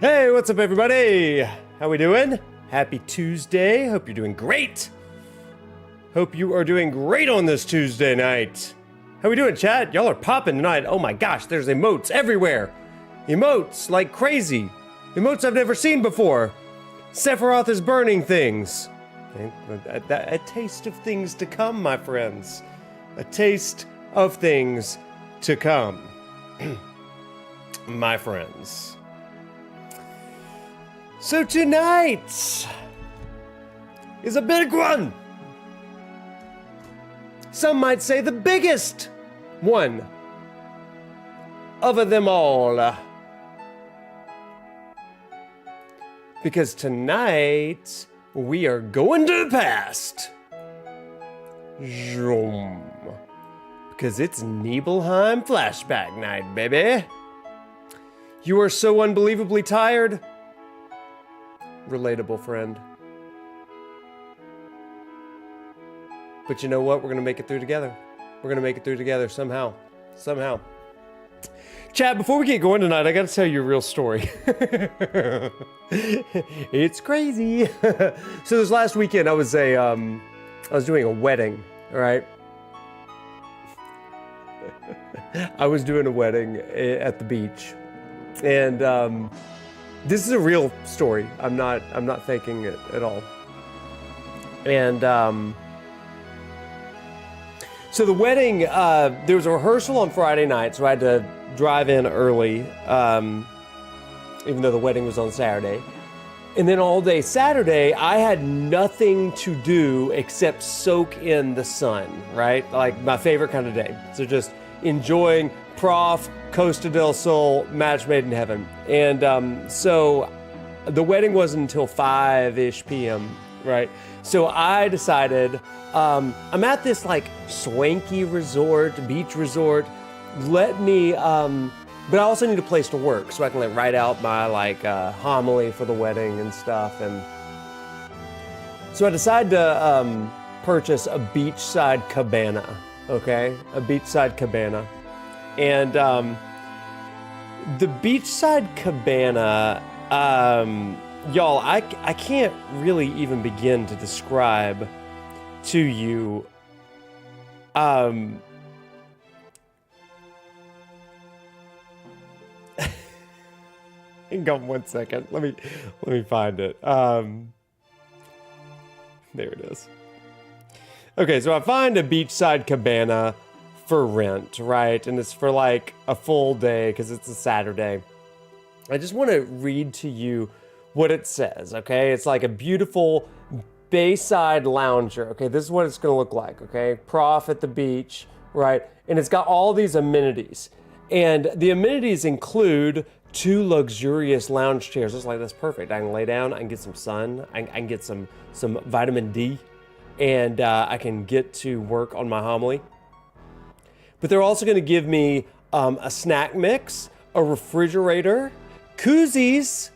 Hey, what's up everybody? How we doing? Happy Tuesday. Hope you're doing great. Hope you are doing great on this Tuesday night. How we doing, chat? Y'all are popping tonight. Oh my gosh, there's emotes everywhere. Emotes like crazy. Emotes I've never seen before. Sephiroth is burning things. A taste of things to come, my friends. A taste of things to come. My friends. So tonight is a big one. Some might say the biggest one of them all. Because tonight we are going to the past. Zoom. Because it's Nibelheim flashback night, baby. You are so unbelievably tired. Relatable, friend. But you know what? We're gonna make it through together. We're gonna make it through together somehow. Somehow. Chat, before we get going tonight, I gotta tell you a real story. It's crazy. So this last weekend, I was doing a wedding, all right? I was doing a wedding at the beach, and this is a real story. I'm not faking it at all. And so the wedding, there was a rehearsal on Friday night, so I had to drive in early, even though the wedding was on Saturday. And then all day Saturday, I had nothing to do except soak in the sun, right? Like my favorite kind of day. So just enjoying Prof, Costa del Sol, match made in heaven. And so the wedding wasn't until 5-ish p.m., right? So I decided, I'm at this like swanky resort, beach resort. Let me, but I also need a place to work so I can like write out my like homily for the wedding and stuff. And so I decided to purchase a beachside cabana, okay? A beachside cabana. And the beachside cabana, y'all, I can't really even begin to describe to you, hang on 1 second, let me find it. There it is. Okay, so I find a beachside cabana for rent, right? And it's for like a full day because it's a Saturday. I just want to read to you what it says, okay? It's like a beautiful bayside lounger, okay? This is what it's gonna look like, okay? Prof at the beach, right? And it's got all these amenities. And the amenities include 2 luxurious lounge chairs. It's like, that's perfect. I can lay down, I can get some sun, I can get some vitamin D, and I can get to work on my homily. But they're also gonna give me a snack mix, a refrigerator, koozies,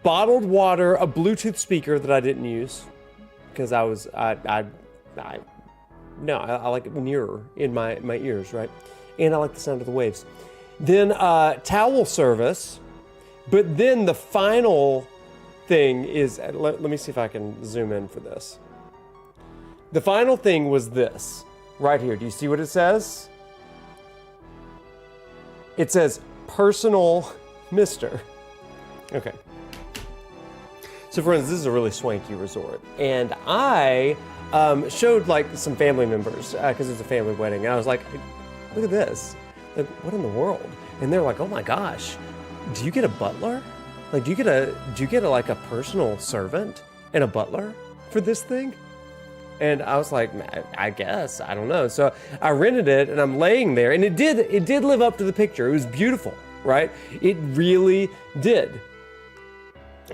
bottled water, a Bluetooth speaker that I didn't use because I like it nearer in my ears, right? And I like the sound of the waves. Then towel service, but then the final thing is, let me see if I can zoom in for this. The final thing was this, right here. Do you see what it says? It says, personal Mister. Okay. So friends, this is a really swanky resort. And I showed like some family members, because it's a family wedding. And I was like, look at this. Like, what in the world? And they're like, oh my gosh, do you get a butler? Like, do you get like a personal servant and a butler for this thing? And I was like, I guess, I don't know. So I rented it and I'm laying there, and it did live up to the picture. It was beautiful, right? It really did.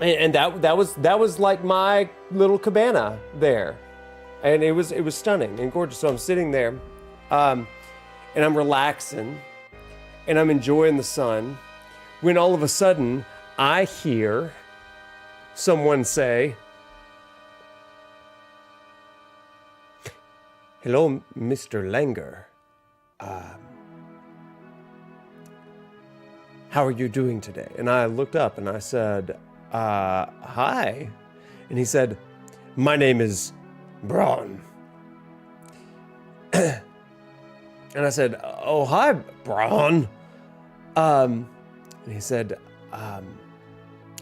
And that was like my little cabana there. And it was stunning and gorgeous. So I'm sitting there, and I'm relaxing, and I'm enjoying the sun, when all of a sudden I hear someone say, "Hello, Mr. Langer. how are you doing today? And I looked up and I said, hi. And he said, my name is Braun. And I said, oh, hi, Braun. And he said,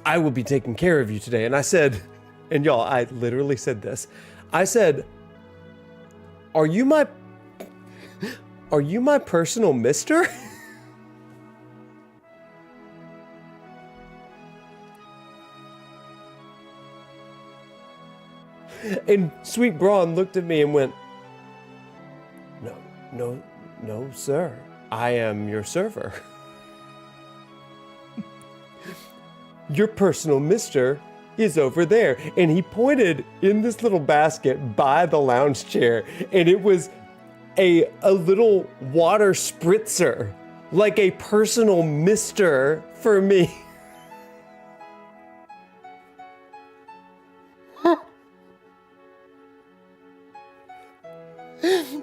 I will be taking care of you today. And I said, and y'all, I literally said this. I said, are you my personal mister? And sweet Braun looked at me and went, no, sir. I am your server. Your personal mister is over there. And he pointed in this little basket by the lounge chair, and it was a little water spritzer, like a personal mister for me.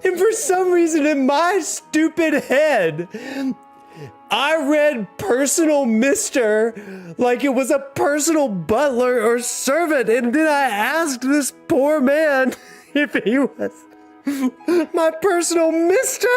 And for some reason in my stupid head, I read personal mister like it was a personal butler or servant. And then I asked this poor man if he was my personal mister.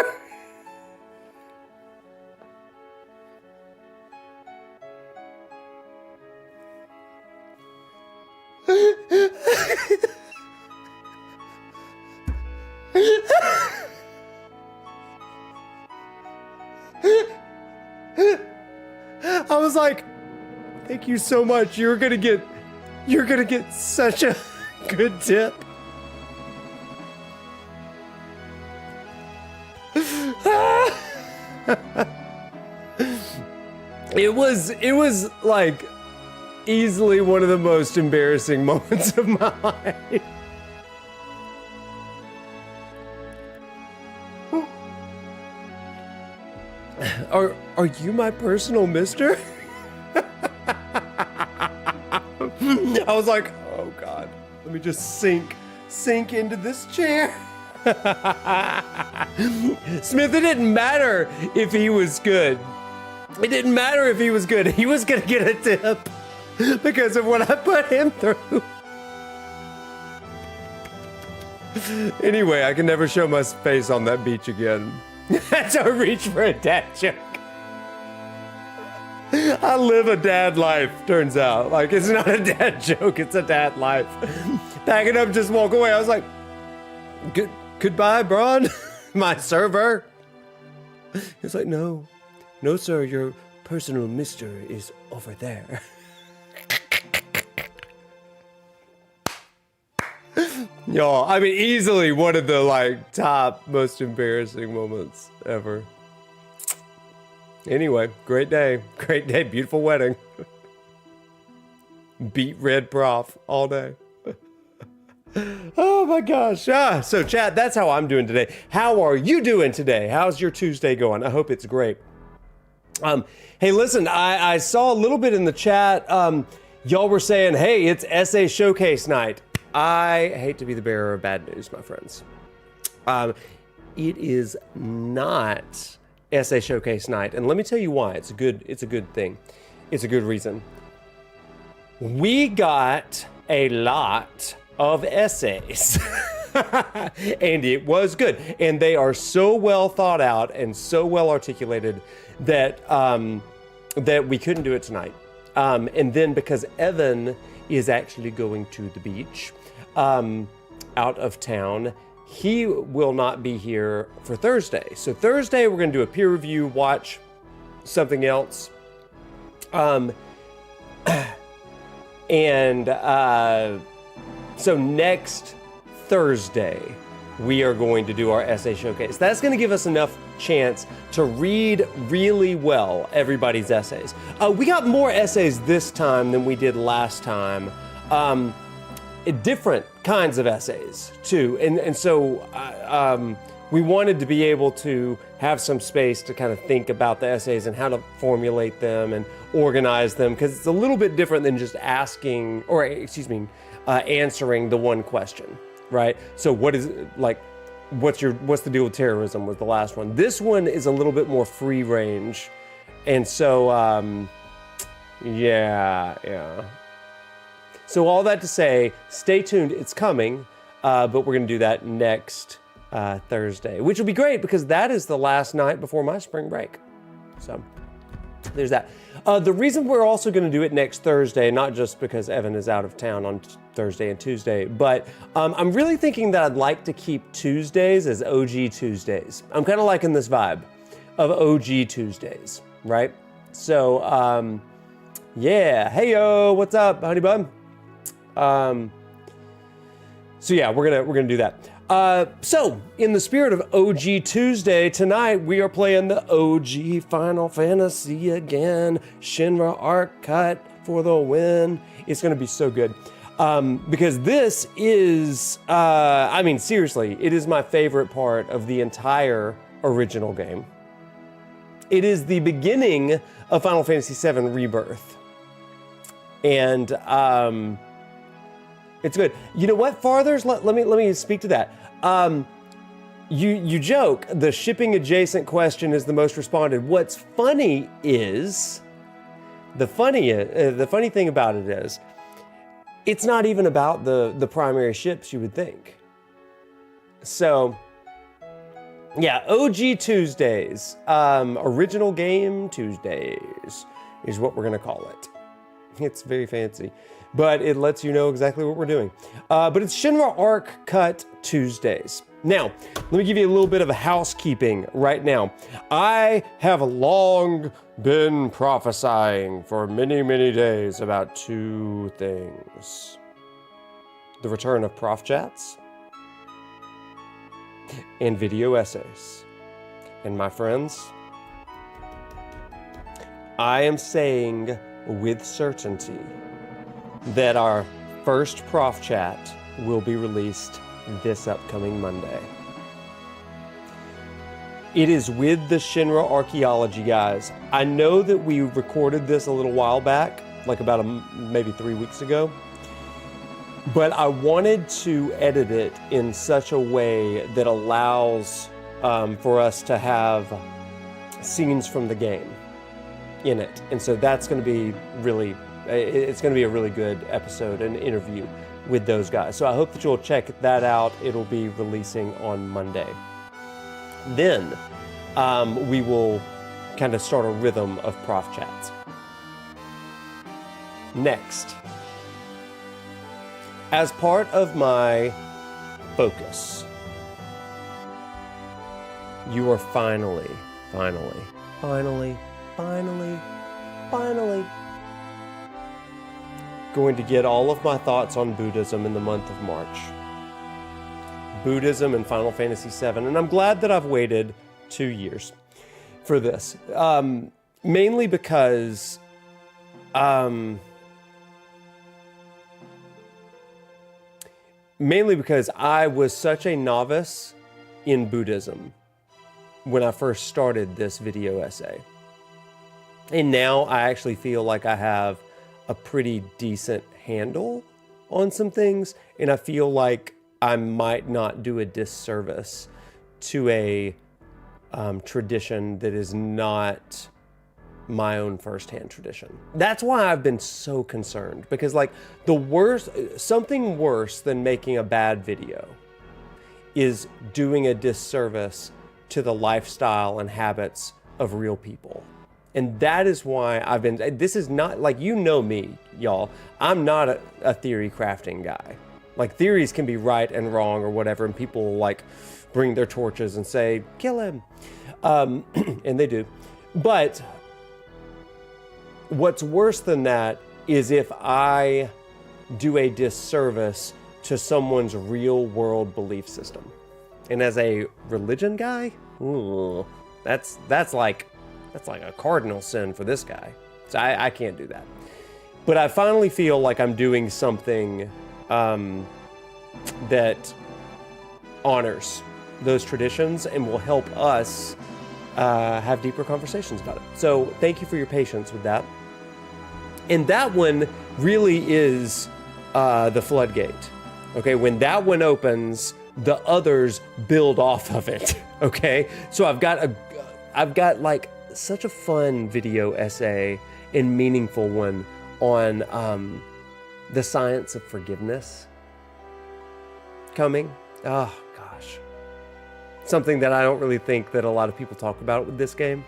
I was like, thank you so much. You're gonna get such a good tip. It was like easily one of the most embarrassing moments of my life. Are you my personal mister? I was like, oh God, let me just sink into this chair. Smith, it didn't matter if he was good. It didn't matter if he was good. He was gonna get a tip because of what I put him through. Anyway, I can never show my face on that beach again. That's a reach for a dad joke. I live a dad life, turns out. Like, it's not a dad joke, it's a dad life. Pack it up, just walk away. I was like, goodbye, Braun, my server. He was like, no, sir, your personal mister is over there. Y'all, I mean, easily one of the like top most embarrassing moments ever. Anyway, great day, beautiful wedding. Beat red prof all day. Oh my gosh. So chat, that's how I'm doing today. How are you doing today? How's your Tuesday going? I hope it's great. Hey, listen, I saw a little bit in the chat. Y'all were saying, hey, it's essay showcase night. I hate to be the bearer of bad news, my friends. It is not essay showcase night, and let me tell you why. It's a good thing. It's a good reason. We got a lot of essays, and it was good. And they are so well thought out and so well articulated that that we couldn't do it tonight. And then because Evan is actually going to the beach, out of town, he will not be here for Thursday. So Thursday, we're going to do a peer review, watch something else. So next Thursday, we are going to do our essay showcase. That's going to give us enough chance to read really well everybody's essays. We got more essays this time than we did last time. Different kinds of essays too, and so we wanted to be able to have some space to kind of think about the essays and how to formulate them and organize them, because it's a little bit different than just asking, or answering the one question, right? So what is like, what's the deal with terrorism was the last one. This one is a little bit more free range, And so, yeah. So all that to say, stay tuned. It's coming, but we're going to do that next Thursday, which will be great because that is the last night before my spring break. So there's that. The reason we're also going to do it next Thursday, not just because Evan is out of town on Thursday and Tuesday, but I'm really thinking that I'd like to keep Tuesdays as OG Tuesdays. I'm kind of liking this vibe of OG Tuesdays, right? So, yeah. Hey, yo, what's up, honey bun? So yeah, we're gonna do that. So in the spirit of OG Tuesday, tonight we are playing the OG Final Fantasy again. Shinra arc cut for the win. It's gonna be so good. Because this is, I mean, seriously, it is my favorite part of the entire original game. It is the beginning of Final Fantasy VII Rebirth. And, it's good. You know what, Farthers? Let me speak to that. You joke the shipping adjacent question is the most responded. What's funny is the funny thing about it is it's not even about the primary ships you would think. So yeah, OG Tuesdays, original game Tuesdays is what we're gonna call it. It's very fancy, but it lets you know exactly what we're doing. But it's Shinra Arc Cut Tuesdays. Now, let me give you a little bit of a housekeeping right now. I have long been prophesying for many, many days about two things. The return of ProfChats and video essays. And my friends, I am saying with certainty that our first Prof Chat will be released this upcoming Monday. It is with the Shinra archaeology guys. I know that we recorded this a little while back, like about maybe 3 weeks ago, but I wanted to edit it in such a way that allows for us to have scenes from the game in it. And so that's going to be really, it's going to be a really good episode, an interview with those guys. So I hope that you'll check that out. It'll be releasing on Monday. Then we will kind of start a rhythm of Prof Chats. Next, as part of my focus, you are finally going to get all of my thoughts on Buddhism in the month of March. Buddhism and Final Fantasy VII, and I'm glad that I've waited 2 years for this. Mainly because I was such a novice in Buddhism when I first started this video essay. And now I actually feel like I have a pretty decent handle on some things, and I feel like I might not do a disservice to a tradition that is not my own firsthand tradition. That's why I've been so concerned, because like something worse than making a bad video is doing a disservice to the lifestyle and habits of real people. And that is why I've been, this is not, like, you know me, y'all. I'm not a theory crafting guy. Like, theories can be right and wrong or whatever, and people will, like, bring their torches and say, kill him. And they do. But what's worse than that is if I do a disservice to someone's real world belief system. And as a religion guy, ooh, that's like a cardinal sin for this guy. So I can't do that. But I finally feel like I'm doing something that honors those traditions and will help us have deeper conversations about it. So thank you for your patience with that. And that one really is the floodgate. Okay, when that one opens, the others build off of it. Okay, so I've got like such a fun video essay and meaningful one on the science of forgiveness coming. Oh gosh, something that I don't really think that a lot of people talk about with this game.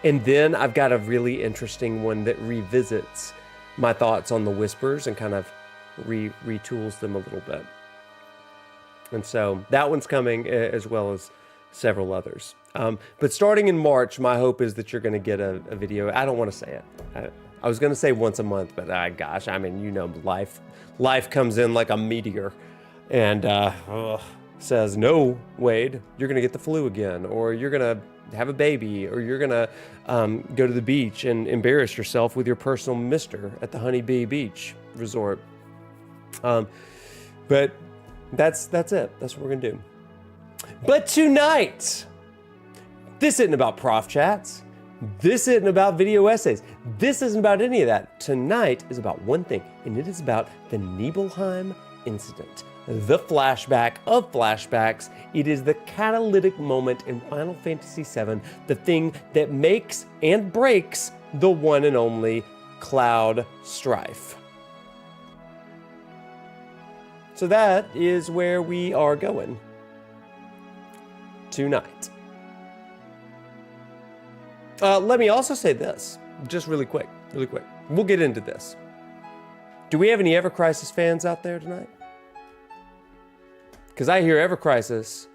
And then I've got a really interesting one that revisits my thoughts on the Whispers and kind of retools them a little bit. And so that one's coming, as well as several others. But starting in March, my hope is that you're going to get a video. I don't want to say it. I was going to say once a month, but gosh, I mean, you know, life comes in like a meteor and says, no, Wade, you're going to get the flu again, or you're going to have a baby, or you're going to go to the beach and embarrass yourself with your personal mister at the Honeybee Beach Resort. But that's it. That's what we're going to do. But tonight, this isn't about ProfChats. This isn't about video essays. This isn't about any of that. Tonight is about one thing, and it is about the Nibelheim incident. The flashback of flashbacks. It is the catalytic moment in Final Fantasy VII, the thing that makes and breaks the one and only Cloud Strife. So that is where we are going tonight. Let me also say this, just really quick. We'll get into this. Do we have any Ever Crisis fans out there tonight? Because I hear Ever Crisis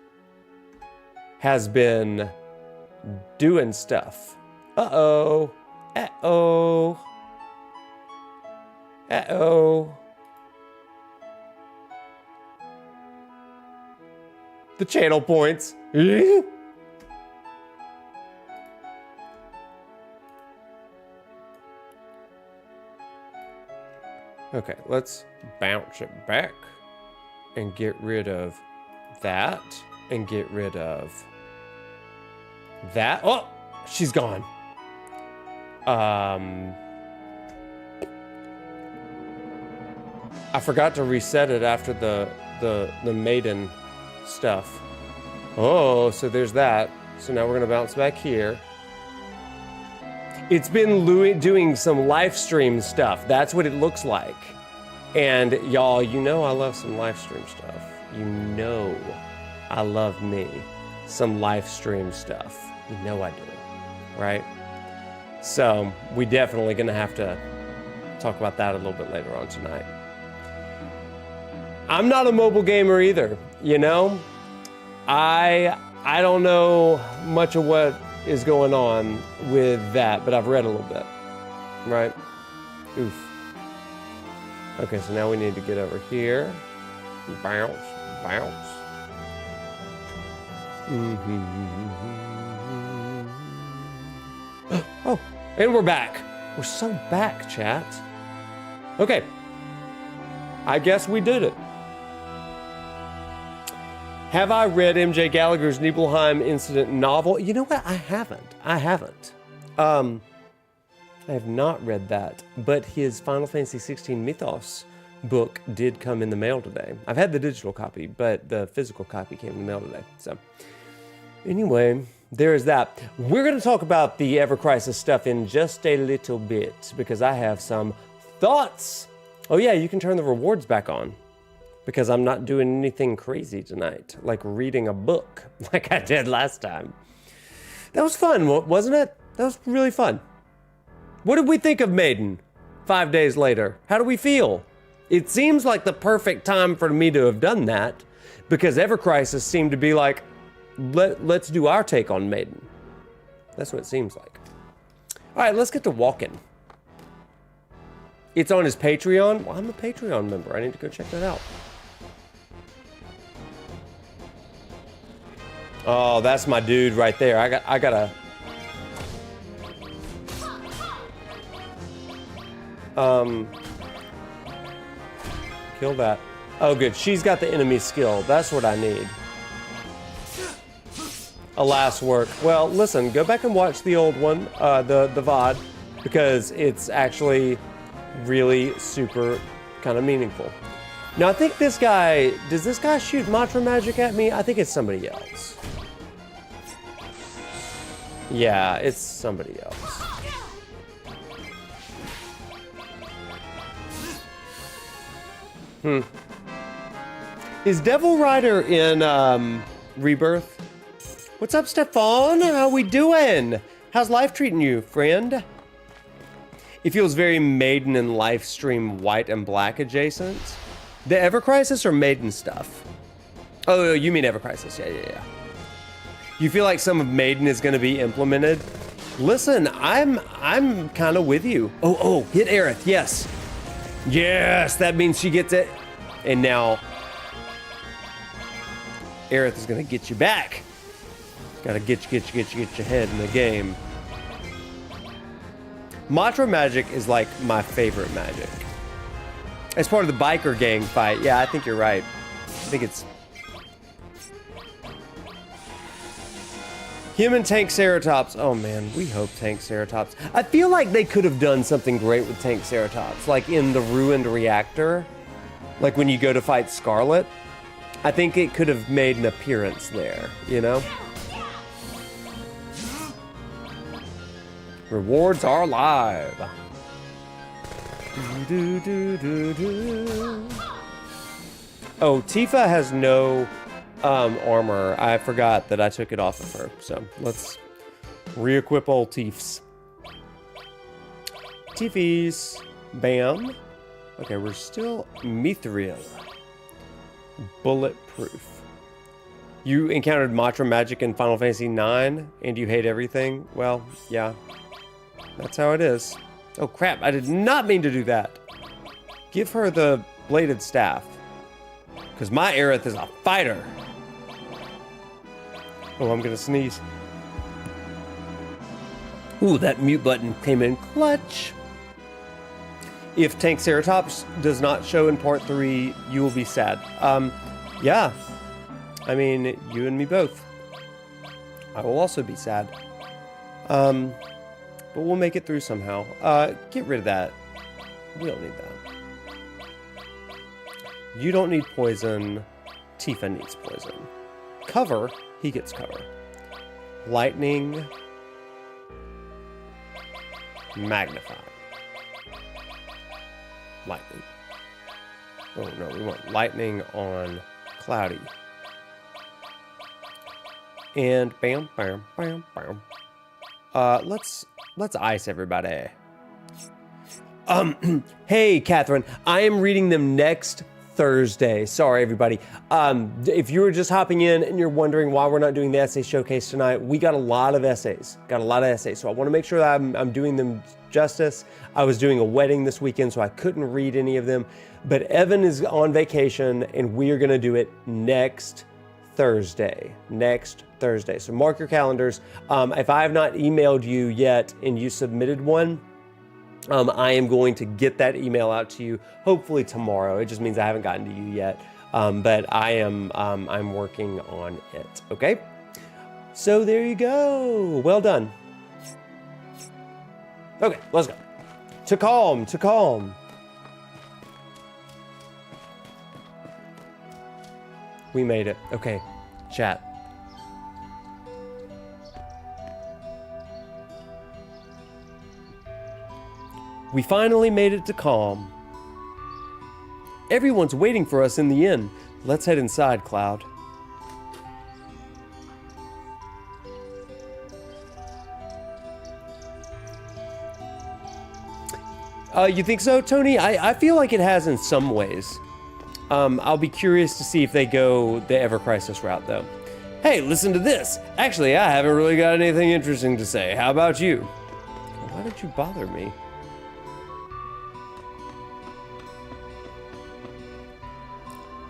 has been doing stuff. Uh-oh. The channel points. Okay, let's bounce it back and get rid of that and get rid of that. Oh, she's gone. I forgot to reset it after the maiden stuff. Oh, so there's that. So now we're gonna bounce back here. It's been doing some live stream stuff. That's what it looks like. And y'all, you know I love some live stream stuff. You know I love me some live stream stuff. You know I do, right? So we definitely gonna have to talk about that a little bit later on tonight. I'm not a mobile gamer either, you know? I don't know much of what is going on with that, but I've read a little bit, right? Oof. Okay, so now we need to get over here. Bounce, bounce. Oh, and we're back. We're so back, chat. Okay. I guess we did it. Have I read MJ Gallagher's Nibelheim Incident novel? You know what? I haven't. I have not read that, but his Final Fantasy 16 Mythos book did come in the mail today. I've had the digital copy, but the physical copy came in the mail today. So anyway, there is that. We're going to talk about the Ever Crisis stuff in just a little bit because I have some thoughts. Oh yeah, you can turn the rewards back on because I'm not doing anything crazy tonight, like reading a book like I did last time. That was fun, wasn't it? That was really fun. What did we think of Maiden 5 days later? How do we feel? It seems like the perfect time for me to have done that because Ever Crisis seemed to be like, let's do our take on Maiden. That's what it seems like. All right, let's get to walking. It's on his Patreon. Well, I'm a Patreon member. I need to go check that out. Oh, that's my dude right there. I gotta. Kill that. Oh, good. She's got the enemy skill. That's what I need. Alas, work. Well, listen. Go back and watch the old one, the VOD, because it's actually really super kind of meaningful. Now, I think this guy, does this guy shoot mantra magic at me? I think it's somebody else. Yeah, it's somebody else. Is Devil Rider in Rebirth? What's up, Stefan? How we doing? How's life treating you, friend? It feels very Maiden and Livestream White and Black adjacent. The Ever Crisis or Maiden stuff? Oh, you mean Ever Crisis? Yeah. You feel like some of Maiden is going to be implemented? Listen, I'm kind of with you. Oh, hit Aerith, yes. Yes, that means she gets it. And now, Aerith is going to get you back. Gotta get your head in the game. Mantra magic is like my favorite magic. As part of the biker gang fight, yeah, I think you're right. I think it's... Human Tank Ceratops. Oh man, we hope Tank Ceratops. I feel like they could have done something great with Tank Ceratops, like in the ruined reactor. Like when you go to fight Scarlet. I think it could have made an appearance there, you know? Rewards are live. Oh, Tifa has no armor. I forgot that I took it off of her. So let's re-equip old Tiefs. Tiefys. Bam. Okay, we're still Mithril. Bulletproof. You encountered Mantra magic in Final Fantasy IX and you hate everything? Well, yeah. That's how it is. Oh crap, I did not mean to do that. Give her the bladed staff. Because my Aerith is a fighter. Oh, I'm gonna sneeze. Ooh, that mute button came in clutch. If Tank Ceratops does not show in part 3, you will be sad. Yeah. I mean, you and me both. I will also be sad. But we'll make it through somehow. Get rid of that. We don't need that. You don't need poison. Tifa needs poison. Cover. He gets cover. Lightning. Magnify. Lightning. Oh no, we want lightning on Cloudy. And bam, bam, bam, bam. Let's ice everybody. Hey, Catherine, I am reading them next Thursday. Sorry, everybody. If you were just hopping in and you're wondering why we're not doing the essay showcase tonight, we got a lot of essays. So I want to make sure that I'm doing them justice. I was doing a wedding this weekend, so I couldn't read any of them. But Evan is on vacation, and we are going to do it next Thursday. So mark your calendars. If I have not emailed you yet and you submitted one, I am going to get that email out to you hopefully tomorrow. It just means I haven't gotten to you yet, but I'm working on it. Okay, so there you go. Well done. Okay, let's go. To calm. We made it. Okay, chat. We finally made it to calm. Everyone's waiting for us in the inn. Let's head inside, Cloud. You think so, Tony? I feel like it has in some ways. I'll be curious to see if they go the Ever Crisis route, though. Hey, listen to this. Actually, I haven't really got anything interesting to say. How about you? Why did you bother me?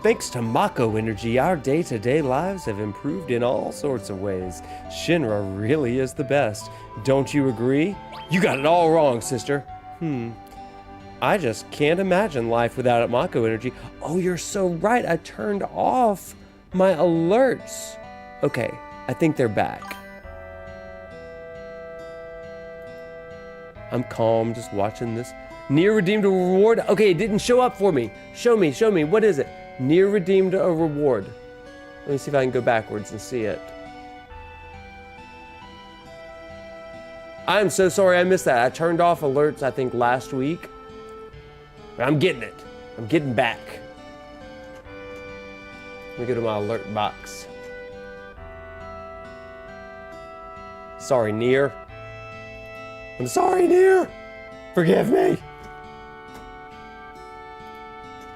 Thanks to Mako Energy, our day-to-day lives have improved in all sorts of ways. Shinra really is the best. Don't you agree? You got it all wrong, sister. I just can't imagine life without Mako Energy. Oh, you're so right. I turned off my alerts. Okay, I think they're back. I'm calm, just watching this. Near redeemed a reward. Okay, it didn't show up for me. Show me. What is it? Near redeemed a reward. Let me see if I can go backwards and see it. I'm so sorry I missed that. I turned off alerts, I think, last week. But I'm getting it. I'm getting back. Let me go to my alert box. Sorry, Nier. I'm sorry, Nier. Forgive me.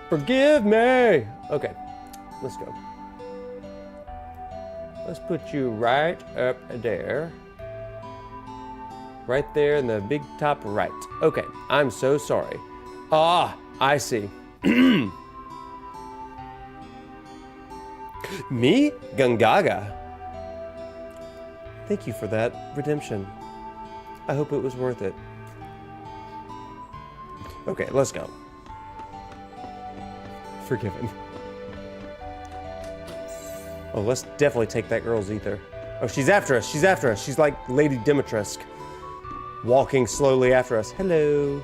Forgive me. Okay, let's go. Let's put you right up there. Right there in the big top right. Okay, I'm so sorry. Ah, I see. Me? Gungaga. Thank you for that redemption. I hope it was worth it. Okay, let's go. Forgiven. Oh, let's definitely take that girl's ether. Oh, she's after us. She's after us. She's like Lady Dimitrescu, walking slowly after us. Hello.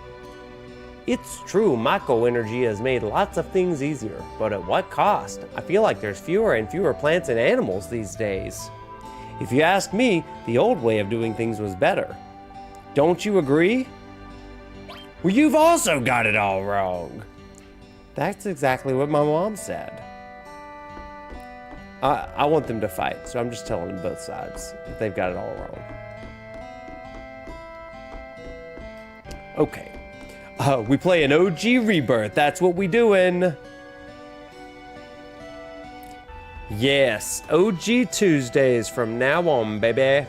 It's true, Mako energy has made lots of things easier, but at what cost? I feel like there's fewer and fewer plants and animals these days. If you ask me, the old way of doing things was better. Don't you agree? Well, you've also got it all wrong. That's exactly what my mom said. I want them to fight, so I'm just telling them both sides that they've got it all wrong. Okay. We play an OG Rebirth. That's what we doing. Yes, OG Tuesdays from now on, baby.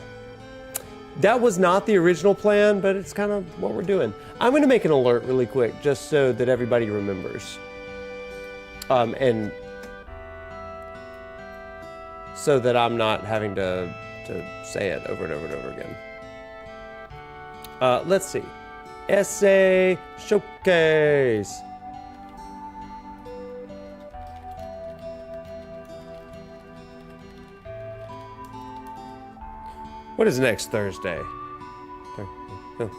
That was not the original plan, but it's kind of what we're doing. I'm going to make an alert really quick, just so that everybody remembers. And so that I'm not having to say it over and over and over again. Let's see. Essay Showcase. What is next Thursday? The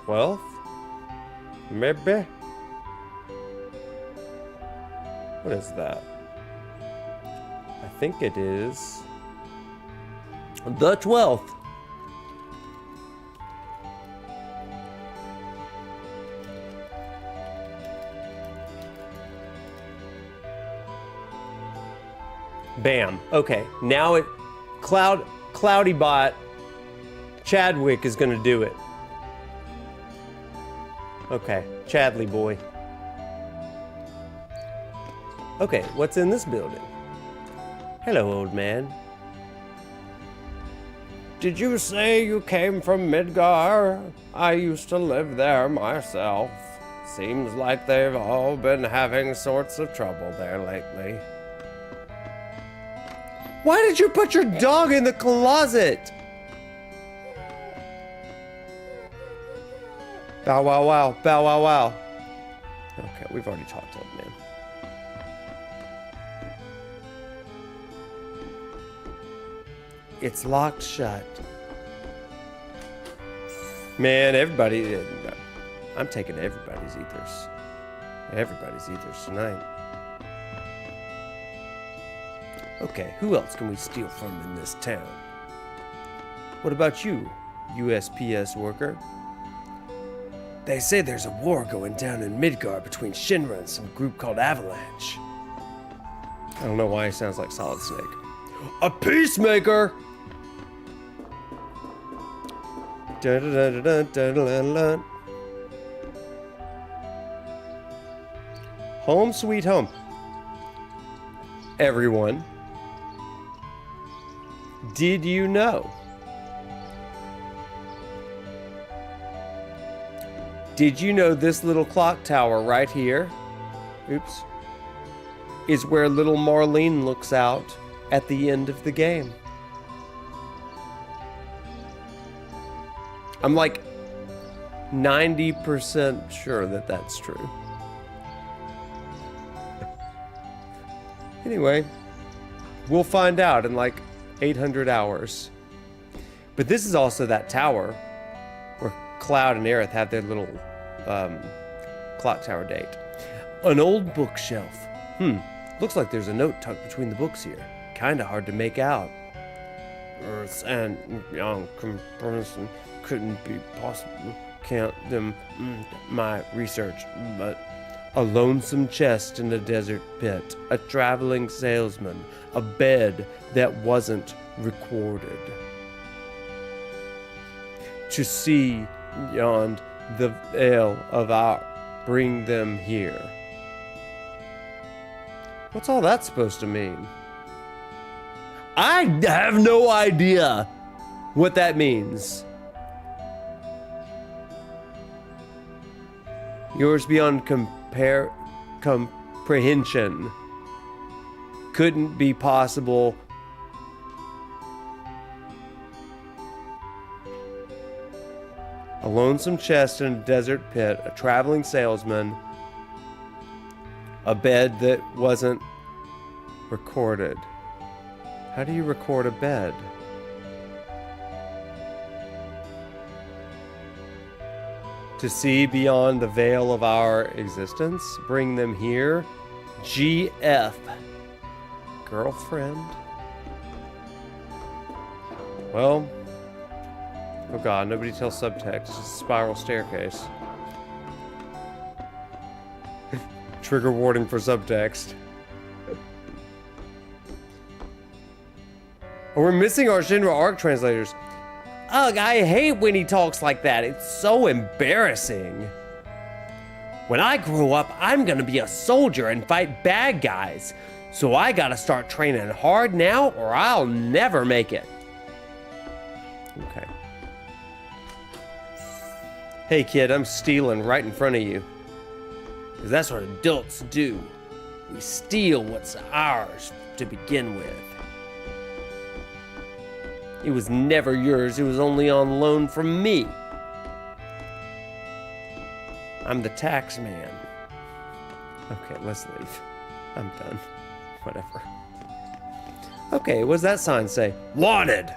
12th? Maybe? What is that? I think it is the 12th. Bam. Okay. Now it Cloudy Bot Chadwick is gonna do it. Okay, Chadley boy. Okay, what's in this building? Hello, old man. Did you say you came from Midgar? I used to live there myself. Seems like they've all been having sorts of trouble there lately. Why did you put your dog in the closet? Bow wow wow, bow wow wow. Okay, we've already talked to him, man. It's locked shut. Man, everybody, I'm taking everybody's ethers. Everybody's ethers tonight. Okay, who else can we steal from in this town? What about you, USPS worker? They say there's a war going down in Midgar between Shinra and some group called Avalanche. I don't know why he sounds like Solid Snake. A peacemaker! Home sweet home. Everyone, did you know? Did you know this little clock tower right here, oops, is where little Marlene looks out at the end of the game? I'm like 90% sure that that's true. Anyway, we'll find out in like 800 hours. But this is also that tower where Cloud and Aerith have their little clock tower date. An old bookshelf. Looks like there's a note tucked between the books here. Kinda hard to make out. Earths and young comparison couldn't be possible. Can't them my research, but a lonesome chest in a desert pit, a traveling salesman, a bed that wasn't recorded. To see beyond the veil of our, bring them here. What's all that supposed to mean? I have no idea what that means. Yours beyond comprehension. Couldn't be possible. A lonesome chest in a desert pit, a traveling salesman, a bed that wasn't recorded. How do you record a bed? To see beyond the veil of our existence, bring them here. GF. Girlfriend? Well, oh god, nobody tells subtext. It's a spiral staircase. Trigger warning for subtext. Oh, we're missing our Shinra ARC translators. Ugh, I hate when he talks like that. It's so embarrassing. When I grow up, I'm gonna be a soldier and fight bad guys. So I gotta start training hard now or I'll never make it. Okay. Hey kid, I'm stealing right in front of you. 'Cause that's what adults do. We steal what's ours to begin with. It was never yours, it was only on loan from me. I'm the tax man. Okay, let's leave. I'm done. Whatever. Okay, what's that sign say? Wanted!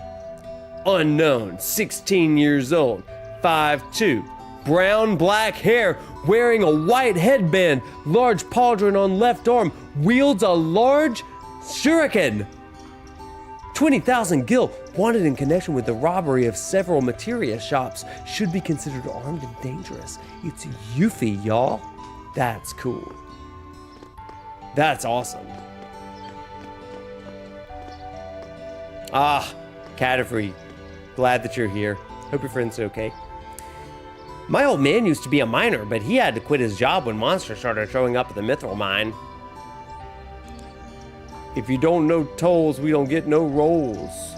Unknown, 16 years old, 5'2", brown black hair, wearing a white headband, large pauldron on left arm, wields a large shuriken. 20,000 gil, wanted in connection with the robbery of several materia shops, should be considered armed and dangerous. It's Yuffie, y'all. That's cool. That's awesome. Ah, Catafree. Glad that you're here. Hope your friend's okay. My old man used to be a miner, but he had to quit his job when monsters started showing up at the Mithril mine. If you don't know tolls, we don't get no rolls.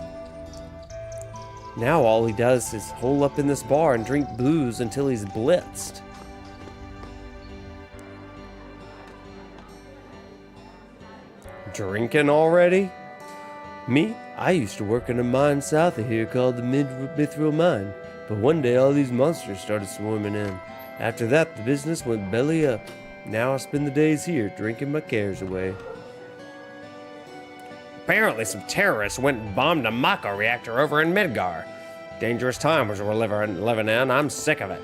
Now all he does is hole up in this bar and drink booze until he's blitzed. Drinking already? Me? I used to work in a mine south of here called the Mithril Mine. But one day all these monsters started swarming in. After that, the business went belly up. Now I spend the days here drinking my cares away. Apparently some terrorists went and bombed a Mako reactor over in Midgar. Dangerous times we're living in. I'm sick of it.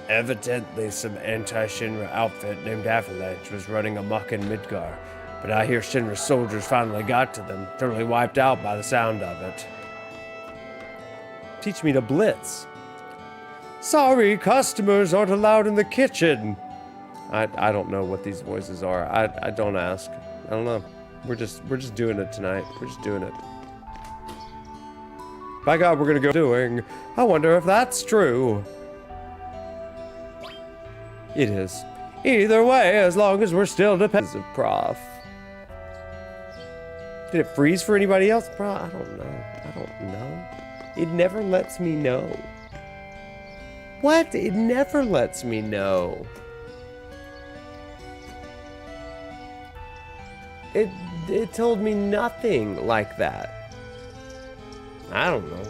Evidently some anti-Shinra outfit named Avalanche was running amok in Midgar. But I hear Shinra soldiers finally got to them, totally wiped out by the sound of it. Teach me to blitz. Sorry, customers aren't allowed in the kitchen. I don't know what these voices are. I don't ask. I don't know. We're just doing it tonight. We're just doing it. By God, we're gonna go doing. I wonder if that's true. It is. Either way, as long as we're still dependent of Prof. Did it freeze for anybody else? Bro, I don't know. I don't know. It never lets me know. What? It never lets me know. It told me nothing like that. I don't know.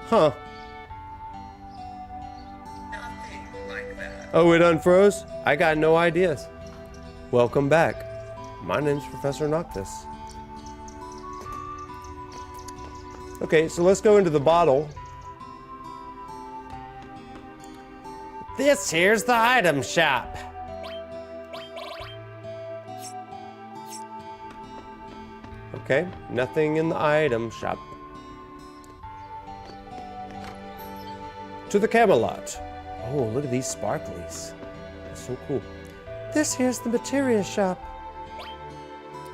Huh. Nothing like that. Oh, it unfroze? I got no ideas. Welcome back. My name's Professor Noctis. Okay, so let's go into the bottle. This here's the item shop. Okay, nothing in the item shop. To the Camelot. Oh, look at these sparklies. That's so cool. This here's the materia shop.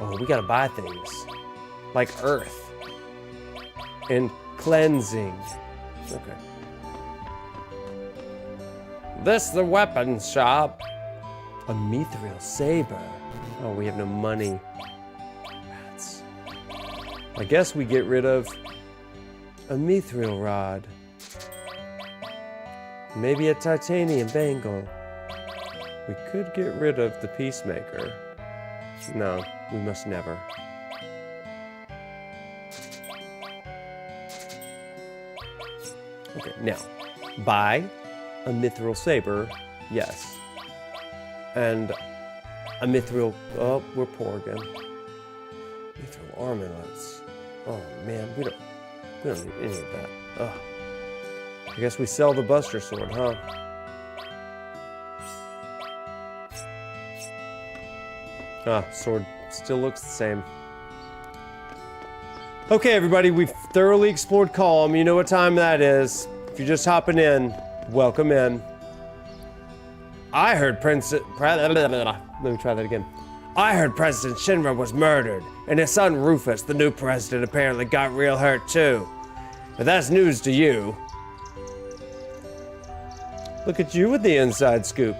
Oh, we gotta buy things. Like earth. And cleansing. Okay. This the weapons shop. A mithril saber. Oh, we have no money. Rats. I guess we get rid of a mithril rod. Maybe a titanium bangle. We could get rid of the peacemaker. No, we must never. Okay, now, buy a mithril saber, yes. And a mithril, oh, we're poor again. Mithril armlets. Oh man, we don't need any of that. Oh. I guess we sell the Buster Sword, huh? Ah, sword still looks the same. Okay, everybody, we've thoroughly explored Calm. You know what time that is. If you're just hopping in, welcome in. I heard let me try that again. I heard President Shinra was murdered, and his son Rufus, the new president, apparently got real hurt too. But that's news to you. Look at you with the inside scoop.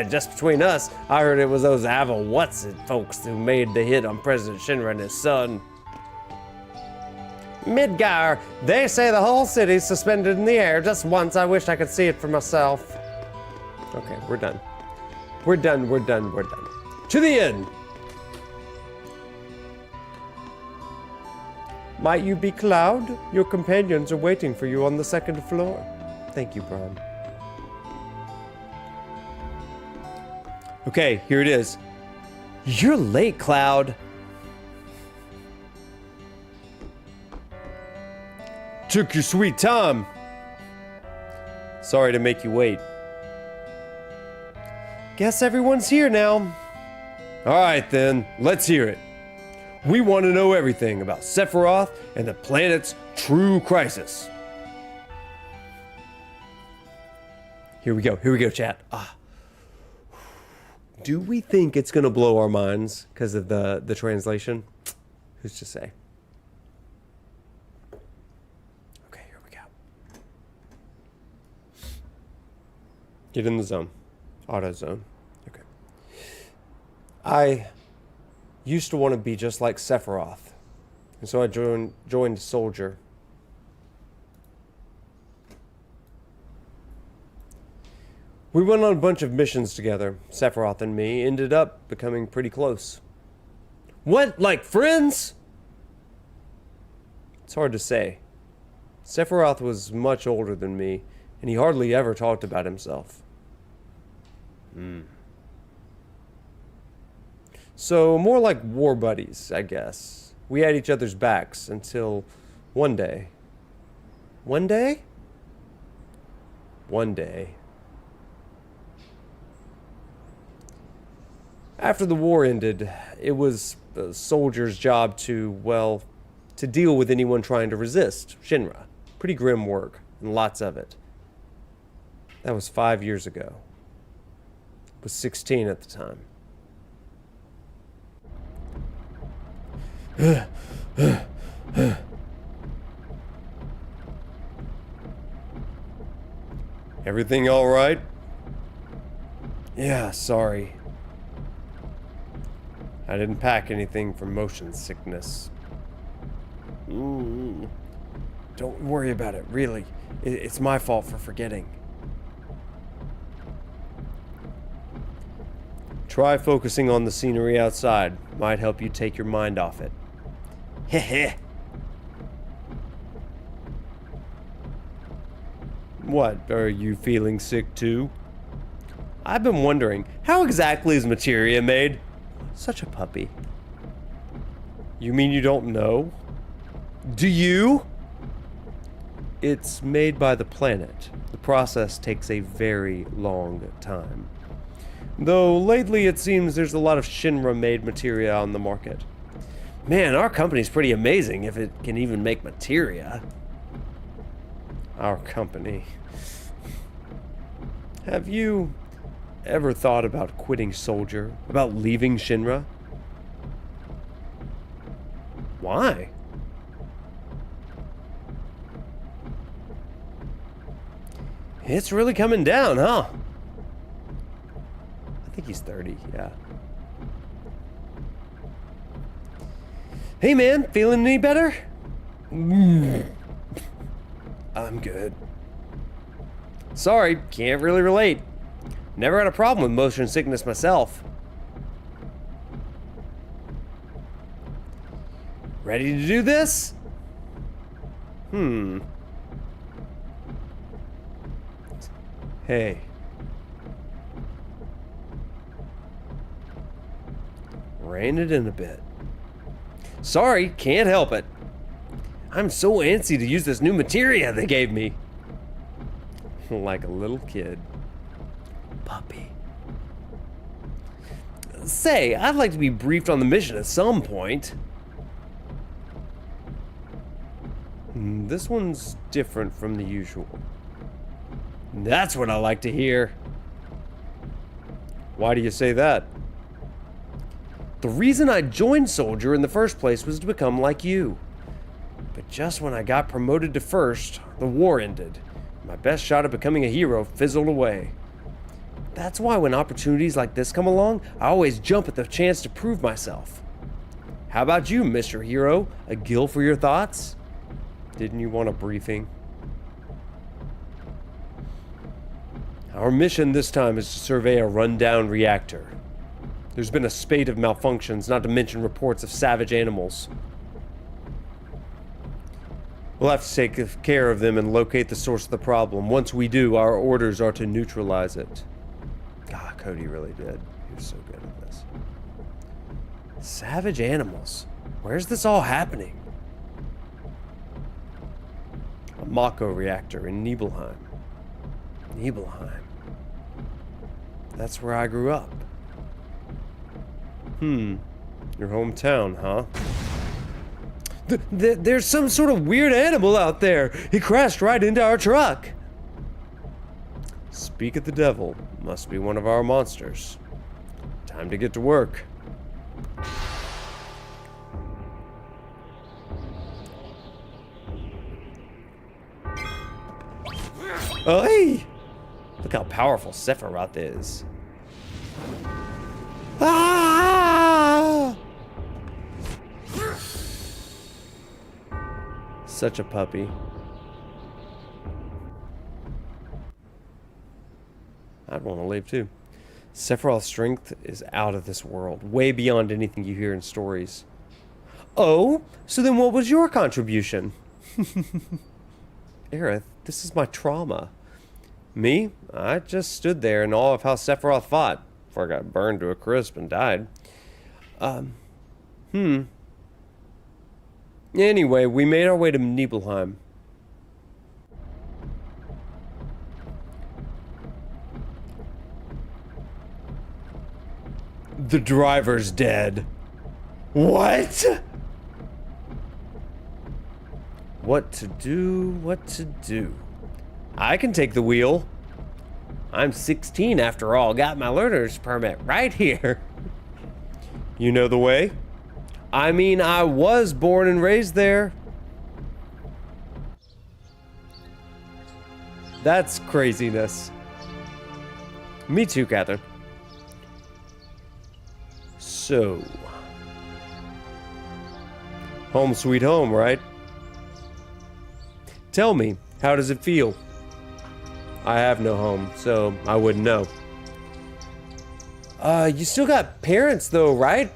Just between us, I heard it was those Ava What's-It folks who made the hit on President Shinra and his son. Midgar, they say the whole city's suspended in the air. Just once, I wish I could see it for myself. Okay, we're done. We're done. To the end. Might you be Cloud? Your companions are waiting for you on the second floor. Thank you, Braun. Okay, here it is. You're late, Cloud. Took your sweet time. Sorry to make you wait. Guess everyone's here now. All right then, let's hear it. We want to know everything about Sephiroth and the planet's true crisis. Here we go, chat. Do we think it's gonna blow our minds because of the translation? Who's to say? Okay, here we go. Get in the zone. Auto zone. Okay. I used to want to be just like Sephiroth, and so I joined Soldier. We went on a bunch of missions together. Sephiroth and me ended up becoming pretty close. What, like friends? It's hard to say. Sephiroth was much older than me, and he hardly ever talked about himself. So more like war buddies, I guess. We had each other's backs until one day. One day? One day. After the war ended, it was a soldier's job to, well, to deal with anyone trying to resist Shinra. Pretty grim work, and lots of it. That was 5 years ago. I was 16 at the time. Everything all right? Yeah, sorry. I didn't pack anything for motion sickness. Don't worry about it, really. It's my fault for forgetting. Try focusing on the scenery outside. Might help you take your mind off it. Heh. What, are you feeling sick too? I've been wondering, how exactly is materia made? Such a puppy. You mean you don't know? Do you? It's made by the planet. The process takes a very long time. Though lately it seems there's a lot of Shinra-made materia on the market. Man, our company's pretty amazing if it can even make materia. Our company. Have you ever thought about quitting Soldier? About leaving Shinra? Why? It's really coming down, huh? I think he's 30, yeah. Hey man, feeling any better? I'm good. Sorry, can't really relate. Never had a problem with motion sickness myself. Ready to do this? Hey. Rein it in a bit. Sorry, can't help it. I'm so antsy to use this new materia they gave me. Like a little kid. Puppy. Say, I'd like to be briefed on the mission at some point. This one's different from the usual. That's what I like to hear. Why do you say that? The reason I joined Soldier in the first place was to become like you. But just when I got promoted to first, the war ended. My best shot at becoming a hero fizzled away. That's why when opportunities like this come along, I always jump at the chance to prove myself. How about you, Mr. Hero? A gill for your thoughts? Didn't you want a briefing? Our mission this time is to survey a rundown reactor. There's been a spate of malfunctions, not to mention reports of savage animals. We'll have to take care of them and locate the source of the problem. Once we do, our orders are to neutralize it. God, Cody really did. He was so good at this. Savage animals. Where's this all happening? A Mako reactor in Nibelheim. Nibelheim. That's where I grew up. Your hometown, huh? There's some sort of weird animal out there. He crashed right into our truck. Speak of the devil. Must be one of our monsters. Time to get to work. Oh, hey! Look how powerful Sephiroth is. Ah! Such a puppy. I'd want to live too. Sephiroth's strength is out of this world, way beyond anything you hear in stories. Oh, so then what was your contribution? Aerith, this is my trauma. Me? I just stood there in awe of how Sephiroth fought before I got burned to a crisp and died. Anyway, we made our way to Nibelheim. The driver's dead. What? What to do, what to do. I can take the wheel. I'm 16 after all, got my learner's permit right here. You know the way? I mean, I was born and raised there. That's craziness. Me too, Catherine. So, home sweet home, right? Tell me, how does it feel? I have no home, so I wouldn't know. You still got parents though, right?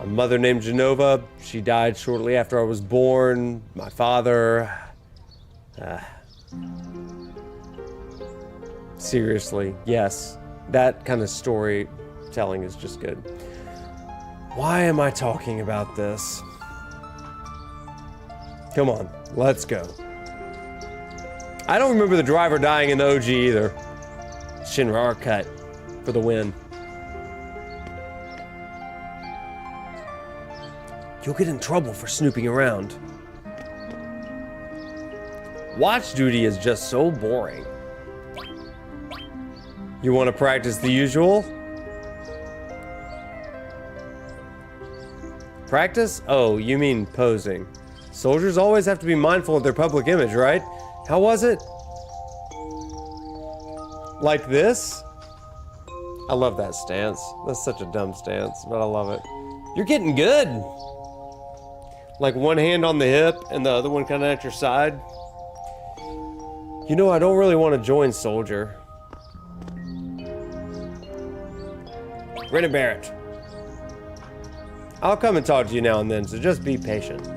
A mother named Genova. She died shortly after I was born. My father... Seriously, yes. That kind of storytelling is just good. Why am I talking about this? Come on, let's go. I don't remember the driver dying in the OG either. Shinra cut for the win. You'll get in trouble for snooping around. Watch duty is just so boring. You want to practice the usual? Practice? Oh, you mean posing. Soldiers always have to be mindful of their public image, right? How was it? Like this? I love that stance. That's such a dumb stance, but I love it. You're getting good. Like one hand on the hip and the other one kind of at your side. You know, I don't really want to join soldier. Rennie Barrett. I'll come and talk to you now and then, so just be patient.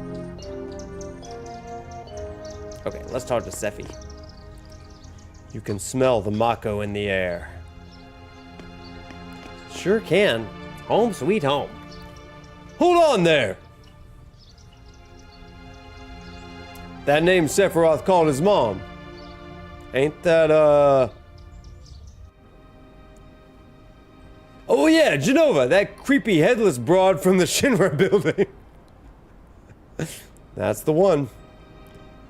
Okay, let's talk to Sephi. You can smell the Mako in the air. Sure can. Home sweet home. Hold on there! That name Sephiroth called his mom. Ain't that, Oh yeah, Genova, that creepy headless broad from the Shinra building. That's the one.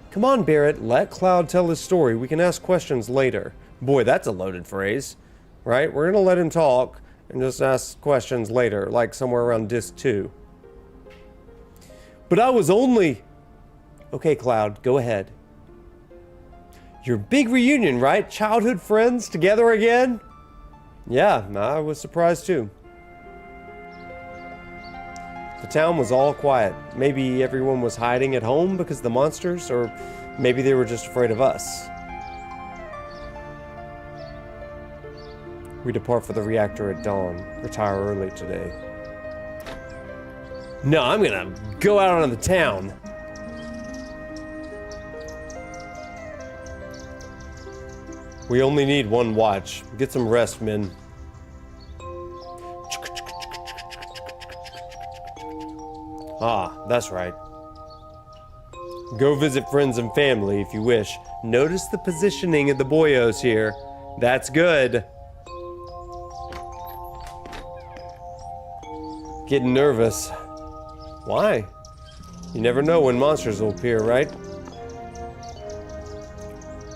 Come on, Barrett, let Cloud tell his story. We can ask questions later. Boy, that's a loaded phrase, right? We're gonna let him talk and just ask questions later, like somewhere around disc 2. But I was only... Okay, Cloud, go ahead. Your big reunion, right? Childhood friends together again? Yeah, I was surprised too. The town was all quiet. Maybe everyone was hiding at home because of the monsters, or maybe they were just afraid of us. We depart for the reactor at dawn. Retire early today. No, I'm gonna go out on the town. We only need one watch. Get some rest, men. Ah, that's right. Go visit friends and family if you wish. Notice the positioning of the boyos here. That's good. Getting nervous. Why? You never know when monsters will appear, right?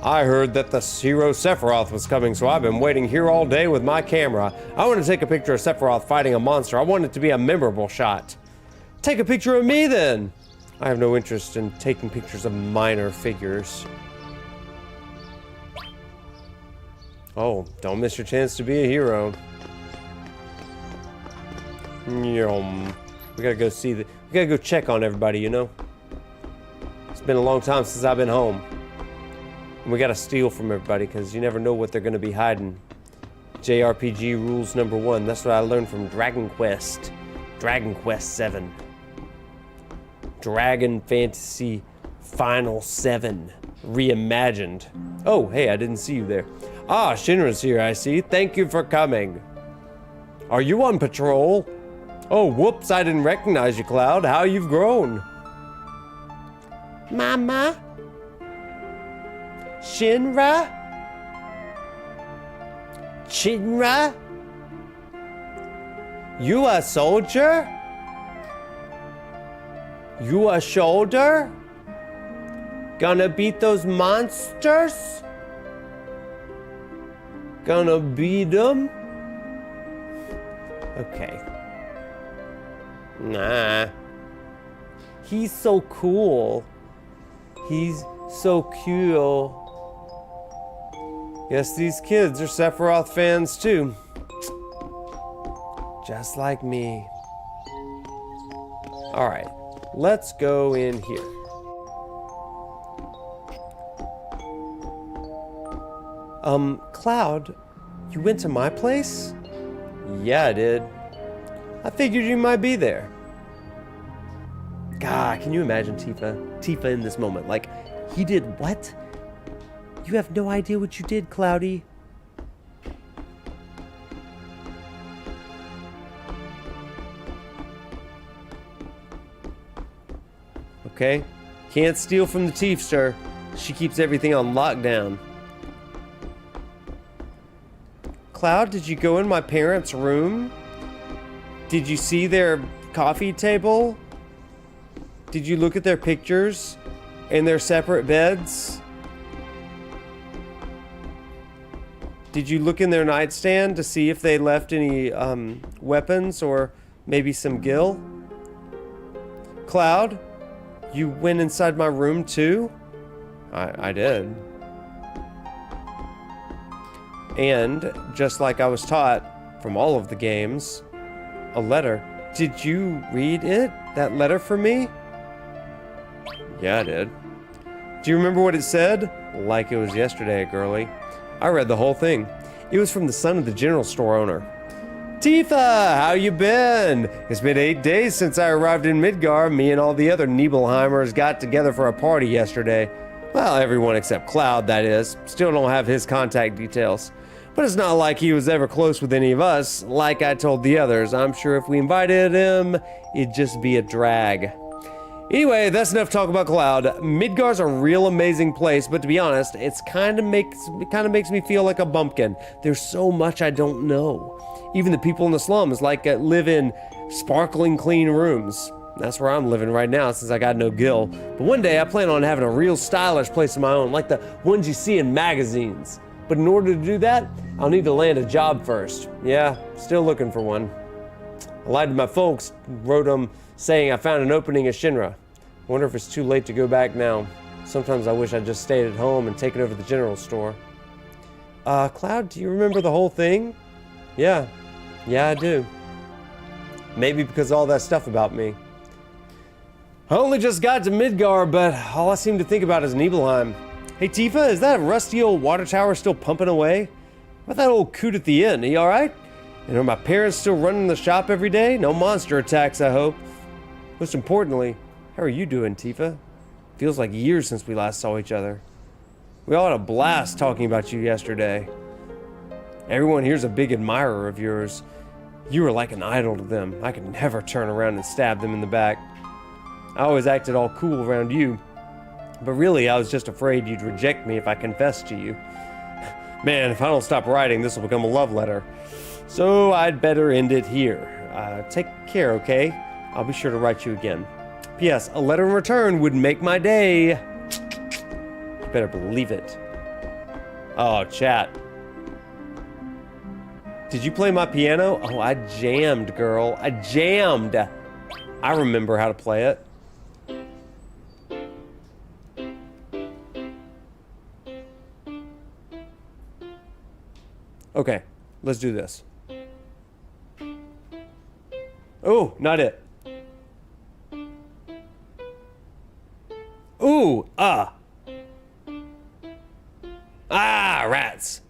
I heard that the hero Sephiroth was coming, so I've been waiting here all day with my camera. I want to take a picture of Sephiroth fighting a monster. I want it to be a memorable shot. Take a picture of me, then. I have no interest in taking pictures of minor figures. Oh, don't miss your chance to be a hero. Yum. We gotta go see we gotta go check on everybody, you know? It's been a long time since I've been home. And we gotta steal from everybody, because you never know what they're gonna be hiding. JRPG rules number 1. That's what I learned from Dragon Quest. Dragon Quest 7. Dragon Fantasy Final 7. Reimagined. Oh, hey, I didn't see you there. Ah, Shinra's here, I see. Thank you for coming. Are you on patrol? Oh, whoops, I didn't recognize you, Cloud. How you've grown. Mama? Shinra? Shinra? You a soldier? You a shoulder? Gonna beat those monsters? Gonna beat them? Okay. Nah. He's so cool. He's so cool. Guess these kids are Sephiroth fans too. Just like me. Alright, let's go in here. Cloud, you went to my place? Yeah, I did. I figured you might be there. God, can you imagine Tifa in this moment? Like, he did what? You have no idea what you did, Cloudy. okay? Can't steal from the Teefster. She keeps everything on lockdown. Cloud, did you go in my parents' room? Did you see their coffee table? Did you look at their pictures in their separate beds? Did you look in their nightstand to see if they left any weapons or maybe some gil? Cloud, you went inside my room too? I did. And just like I was taught from all of the games, a letter. Did you read it? That letter for me? Yeah, I did. Do you remember what it said? Like it was yesterday, girlie. I read the whole thing. It was from the son of the general store owner. Tifa, how you been? It's been 8 days since I arrived in Midgar. Me and all the other Nibelheimers got together for a party yesterday. Well, everyone except Cloud, that is. Still don't have his contact details. But it's not like he was ever close with any of us. Like I told the others, I'm sure if we invited him, it'd just be a drag. Anyway, that's enough talk about Cloud. Midgar's a real amazing place, but to be honest, it kind of makes me feel like a bumpkin. There's so much I don't know. Even the people in the slums live in sparkling clean rooms. That's where I'm living right now since I got no gil. But one day I plan on having a real stylish place of my own, like the ones you see in magazines. But in order to do that, I'll need to land a job first. Yeah, still looking for one. I lied to my folks, wrote them saying I found an opening at Shinra. Wonder if it's too late to go back now. Sometimes I wish I'd just stayed at home and taken over the general store. Cloud, do you remember the whole thing? Yeah, I do. Maybe because of all that stuff about me. I only just got to Midgar, but all I seem to think about is Nibelheim. Hey Tifa, is that rusty old water tower still pumping away? What about that old coot at the inn? Are you alright? And are my parents still running the shop every day? No monster attacks, I hope. Most importantly, how are you doing, Tifa? Feels like years since we last saw each other. We all had a blast talking about you yesterday. Everyone here's a big admirer of yours. You were like an idol to them. I could never turn around and stab them in the back. I always acted all cool around you. But really, I was just afraid you'd reject me if I confessed to you. Man, if I don't stop writing, this will become a love letter. So I'd better end it here. Take care, okay? I'll be sure to write you again. P.S. A letter in return would make my day. You better believe it. Oh, chat. Did you play my piano? Oh, I jammed, girl. I jammed. I remember how to play it. Okay, let's do this. Oh, not it. Ooh, ah. Ah, rats.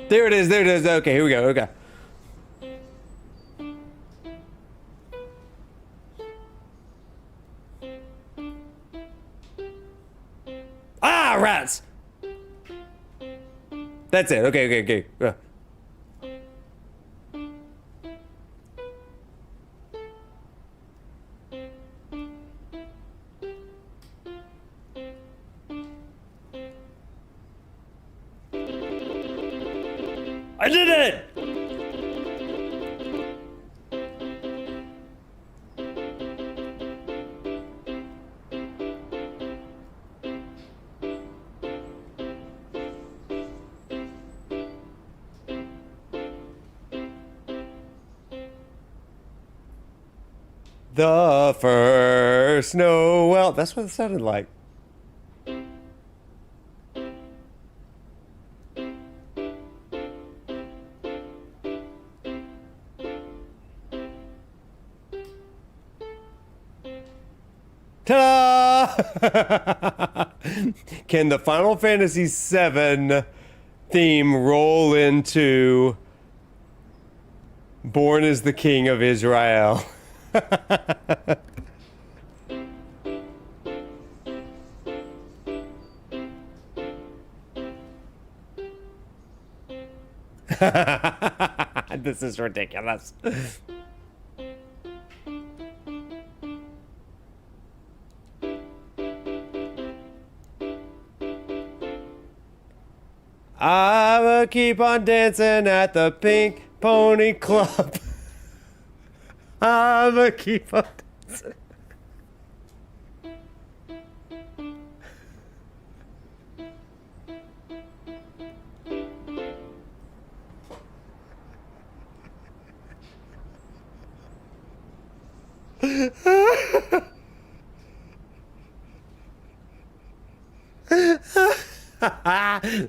There it is, there it is. Okay, here we go, okay. Ah, rats! That's it, okay. I did it! The first Noel. That's what it sounded like. Ta-da! Can the Final Fantasy VII theme roll into Born as the King of Israel? This is ridiculous. I will keep on dancing at the Pink Pony Club. I will keep on dancing.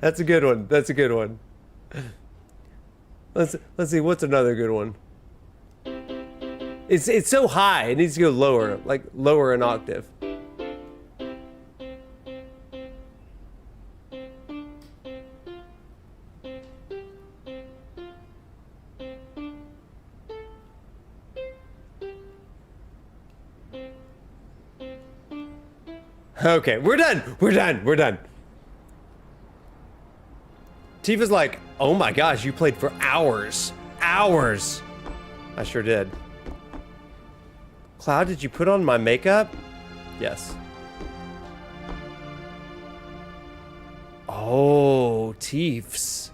That's a good one. That's a good one. Let's see. What's another good one? It's so high. It needs to go lower, like lower an octave. Okay, we're done. We're done. We're done. Tifa's like, oh my gosh, you played for hours. Hours. I sure did. Cloud, did you put on my makeup? Yes. Oh, Tiefs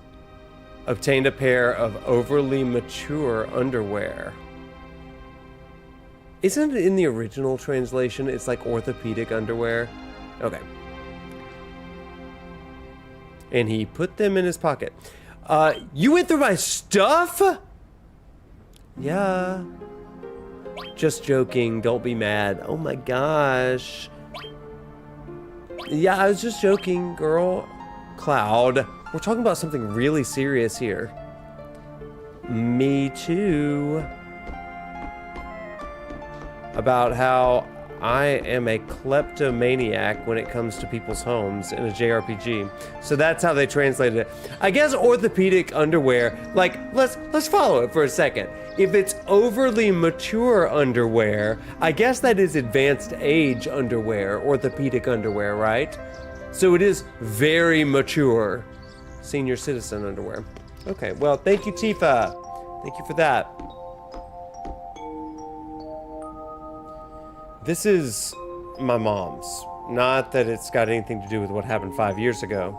obtained a pair of overly mature underwear. Isn't it in the original translation? It's like orthopedic underwear. Okay. And he put them in his pocket. You went through my stuff? Yeah. Just joking. Don't be mad. Oh my gosh. Yeah, I was just joking, girl. Cloud. We're talking about something really serious here. Me too. About how I am a kleptomaniac when it comes to people's homes in a JRPG. So that's how they translated it. I guess orthopedic underwear, like, let's follow it for a second. If it's overly mature underwear, I guess that is advanced age underwear, orthopedic underwear, right? So it is very mature senior citizen underwear. Okay, well, thank you, Tifa. Thank you for that. This is my mom's. Not that it's got anything to do with what happened 5 years ago.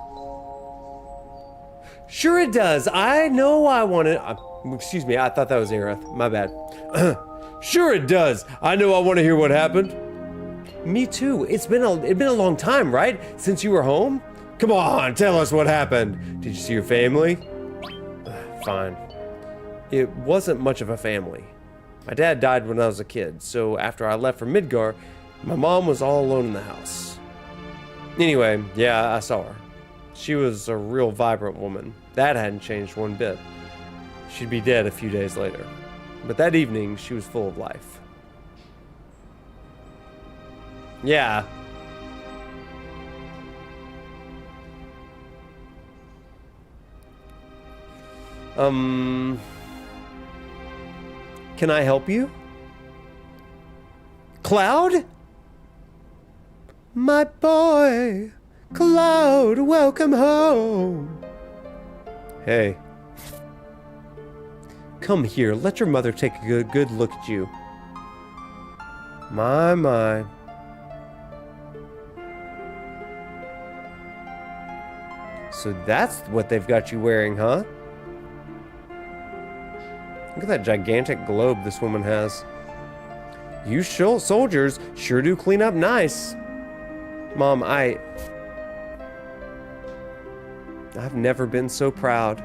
Sure it does. I know I want to... excuse me, I thought that was Aerith. My bad. Sure it does. I know I want to hear what happened. Me too. It's been a long time, right? Since you were home? Come on, tell us what happened. Did you see your family? Fine. It wasn't much of a family. My dad died when I was a kid, so after I left for Midgar, my mom was all alone in the house. Anyway, yeah, I saw her. She was a real vibrant woman. That hadn't changed one bit. She'd be dead a few days later. But that evening, she was full of life. Yeah. Can I help you? Cloud? My boy, Cloud, welcome home. Hey. Come here, let your mother take a good look at you. My. So that's what they've got you wearing, huh? Look at that gigantic globe this woman has. You soldiers sure do clean up nice. Mom, I've never been so proud.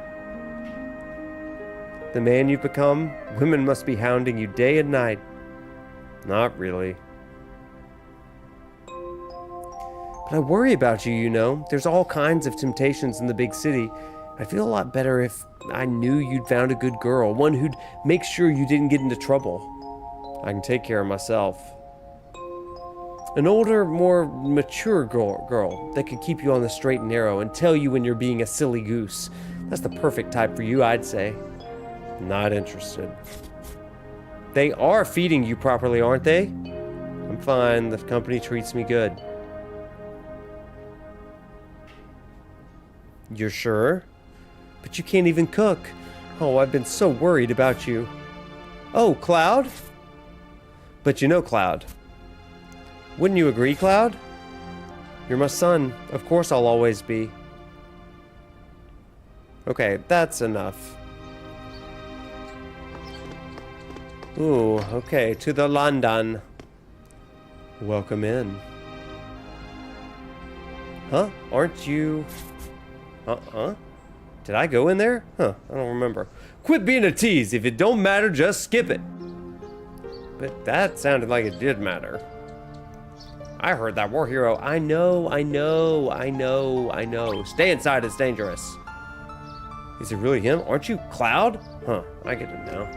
The man you've become, women must be hounding you day and night. Not really. But I worry about you, you know. There's all kinds of temptations in the big city. I'd feel a lot better if I knew you'd found a good girl, one who'd make sure you didn't get into trouble. I can take care of myself. An older, more mature girl that could keep you on the straight and narrow and tell you when you're being a silly goose. That's the perfect type for you, I'd say. Not interested. They are feeding you properly, aren't they? I'm fine. The company treats me good. You're sure? But you can't even cook. Oh, I've been so worried about you. Oh, Cloud? But you know, Cloud. Wouldn't you agree, Cloud? You're my son. Of course I'll always be. Okay, that's enough. Ooh, okay, to the London. Welcome in. Huh? Aren't you... Uh-huh. Did I go in there? Huh, I don't remember. Quit being a tease. If it don't matter, just skip it. But that sounded like it did matter. I heard that war hero. I know. Stay inside, it's dangerous. Is it really him? Aren't you Cloud? Huh, I get it now.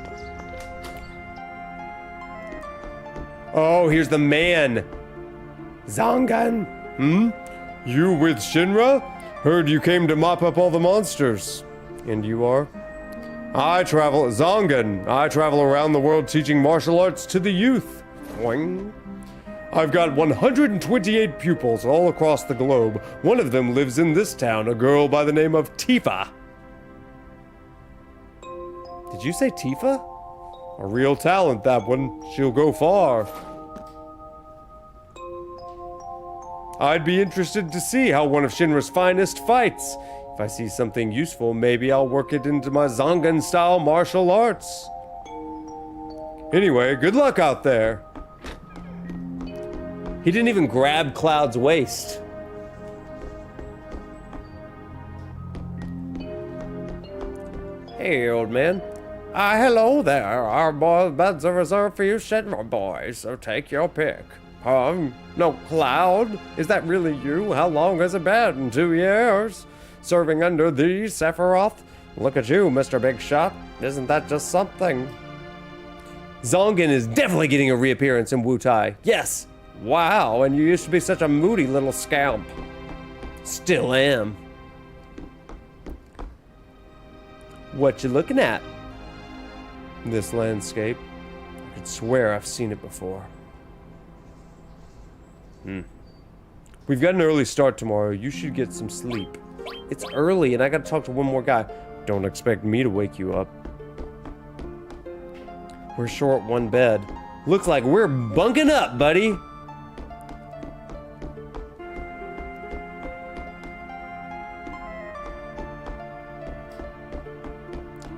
Oh, here's the man. Zangan. You with Shinra? Heard you came to mop up all the monsters. And you are? I travel Zangan. I travel around the world teaching martial arts to the youth. Boing. I've got 128 pupils all across the globe. One of them lives in this town, a girl by the name of Tifa. Did you say Tifa? A real talent, that one. She'll go far. I'd be interested to see how one of Shinra's finest fights. If I see something useful, maybe I'll work it into my Zangan-style martial arts. Anyway, good luck out there. He didn't even grab Cloud's waist. Hey, old man. Hello there. Our beds are reserved for you Shinra boys, so take your pick. No, Cloud? Is that really you? How long has it been? 2 years? Serving under the Sephiroth? Look at you, Mr. Big Shot. Isn't that just something? Zangan is definitely getting a reappearance in Wutai. Yes! Wow, and you used to be such a moody little scamp. Still am. What you looking at? This landscape. I could swear I've seen it before. We've got an early start tomorrow. You should get some sleep. It's early and I gotta talk to one more guy. Don't expect me to wake you up. We're short one bed. Looks like we're bunking up, buddy.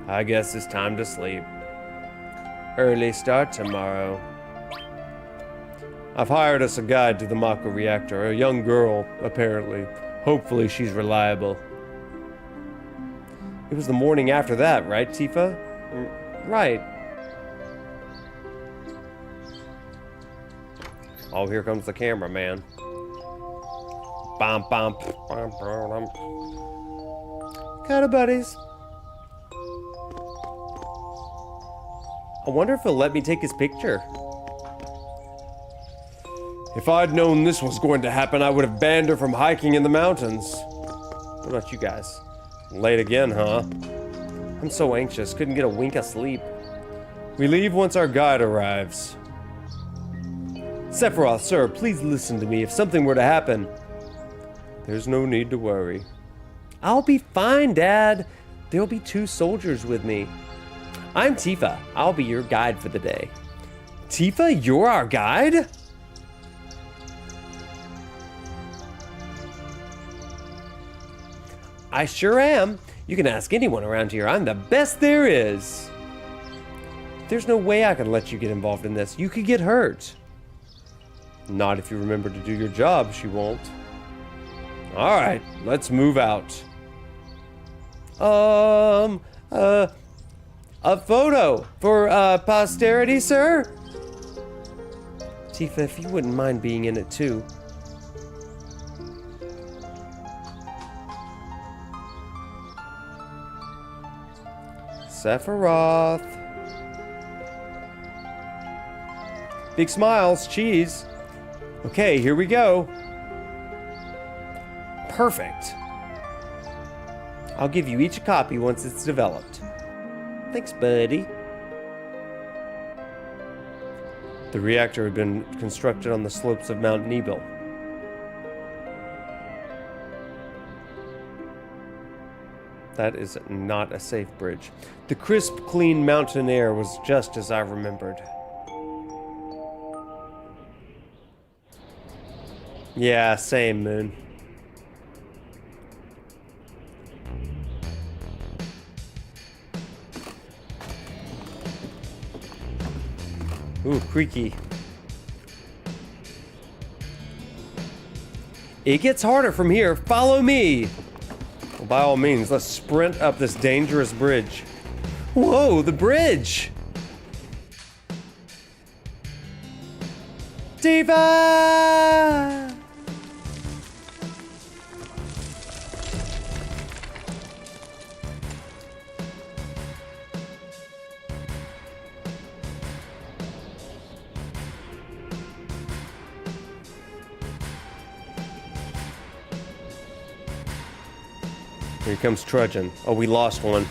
I guess it's time to sleep. Early start tomorrow. I've hired us a guide to the Mako reactor, a young girl, apparently. Hopefully she's reliable. It was the morning after that, right, Tifa? Right. Oh, here comes the cameraman. Bum, bum, bum, bum. Kinda buddies. I wonder if he'll let me take his picture. If I'd known this was going to happen, I would have banned her from hiking in the mountains. What about you guys? Late again, huh? I'm so anxious, couldn't get a wink of sleep. We leave once our guide arrives. Sephiroth, sir, please listen to me if something were to happen. There's no need to worry. I'll be fine, Dad. There'll be 2 soldiers with me. I'm Tifa. I'll be your guide for the day. Tifa, you're our guide? I sure am. You can ask anyone around here. I'm the best there is. There's no way I can let you get involved in this. You could get hurt. Not if you remember to do your job, she won't. All right, let's move out. A photo for posterity, sir? Tifa, if you wouldn't mind being in it too. Sephiroth. Big smiles, cheese. Okay, here we go. Perfect. I'll give you each a copy once it's developed. Thanks, buddy. The reactor had been constructed on the slopes of Mount Nibel. That is not a safe bridge. The crisp, clean mountain air was just as I remembered. Yeah, same, Moon. Ooh, creaky. It gets harder from here. Follow me. Well, by all means, let's sprint up this dangerous bridge. Whoa, the bridge! Diva! Here comes trudging. Oh, we lost one.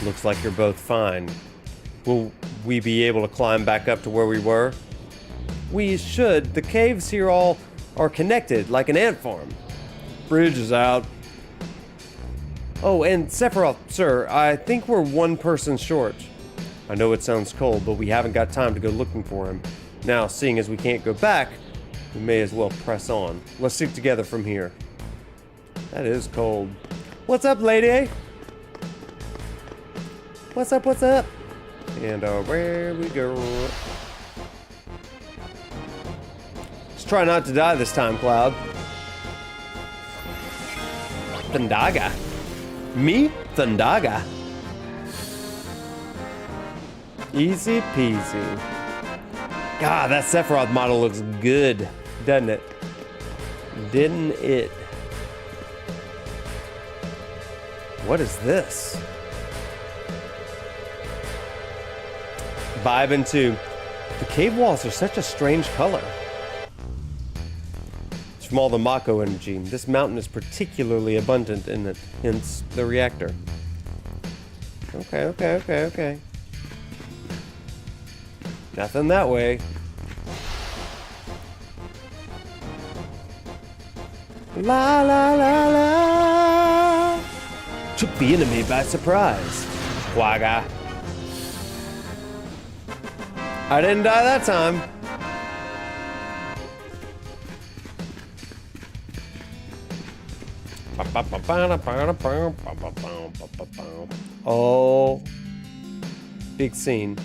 Looks like you're both fine. Will we be able to climb back up to where we were? We should. The caves here all are connected, like an ant farm. Bridge is out. Oh, and Sephiroth, sir, I think we're one person short. I know it sounds cold, but we haven't got time to go looking for him. Now, seeing as we can't go back, we may as well press on. Let's stick together from here. That is cold. What's up, lady? What's up, what's up? And where we go. Let's try not to die this time, Cloud. Thundaga. Me? Thundaga. Easy peasy. God, that Sephiroth model looks good, doesn't it? Didn't it? What is this? Vibing too. The cave walls are such a strange color. It's from all the Mako energy. This mountain is particularly abundant in it, hence the reactor. Okay. Nothing that way. La la la la. Took the enemy by surprise. Quagga. I didn't die that time. Oh, big scene.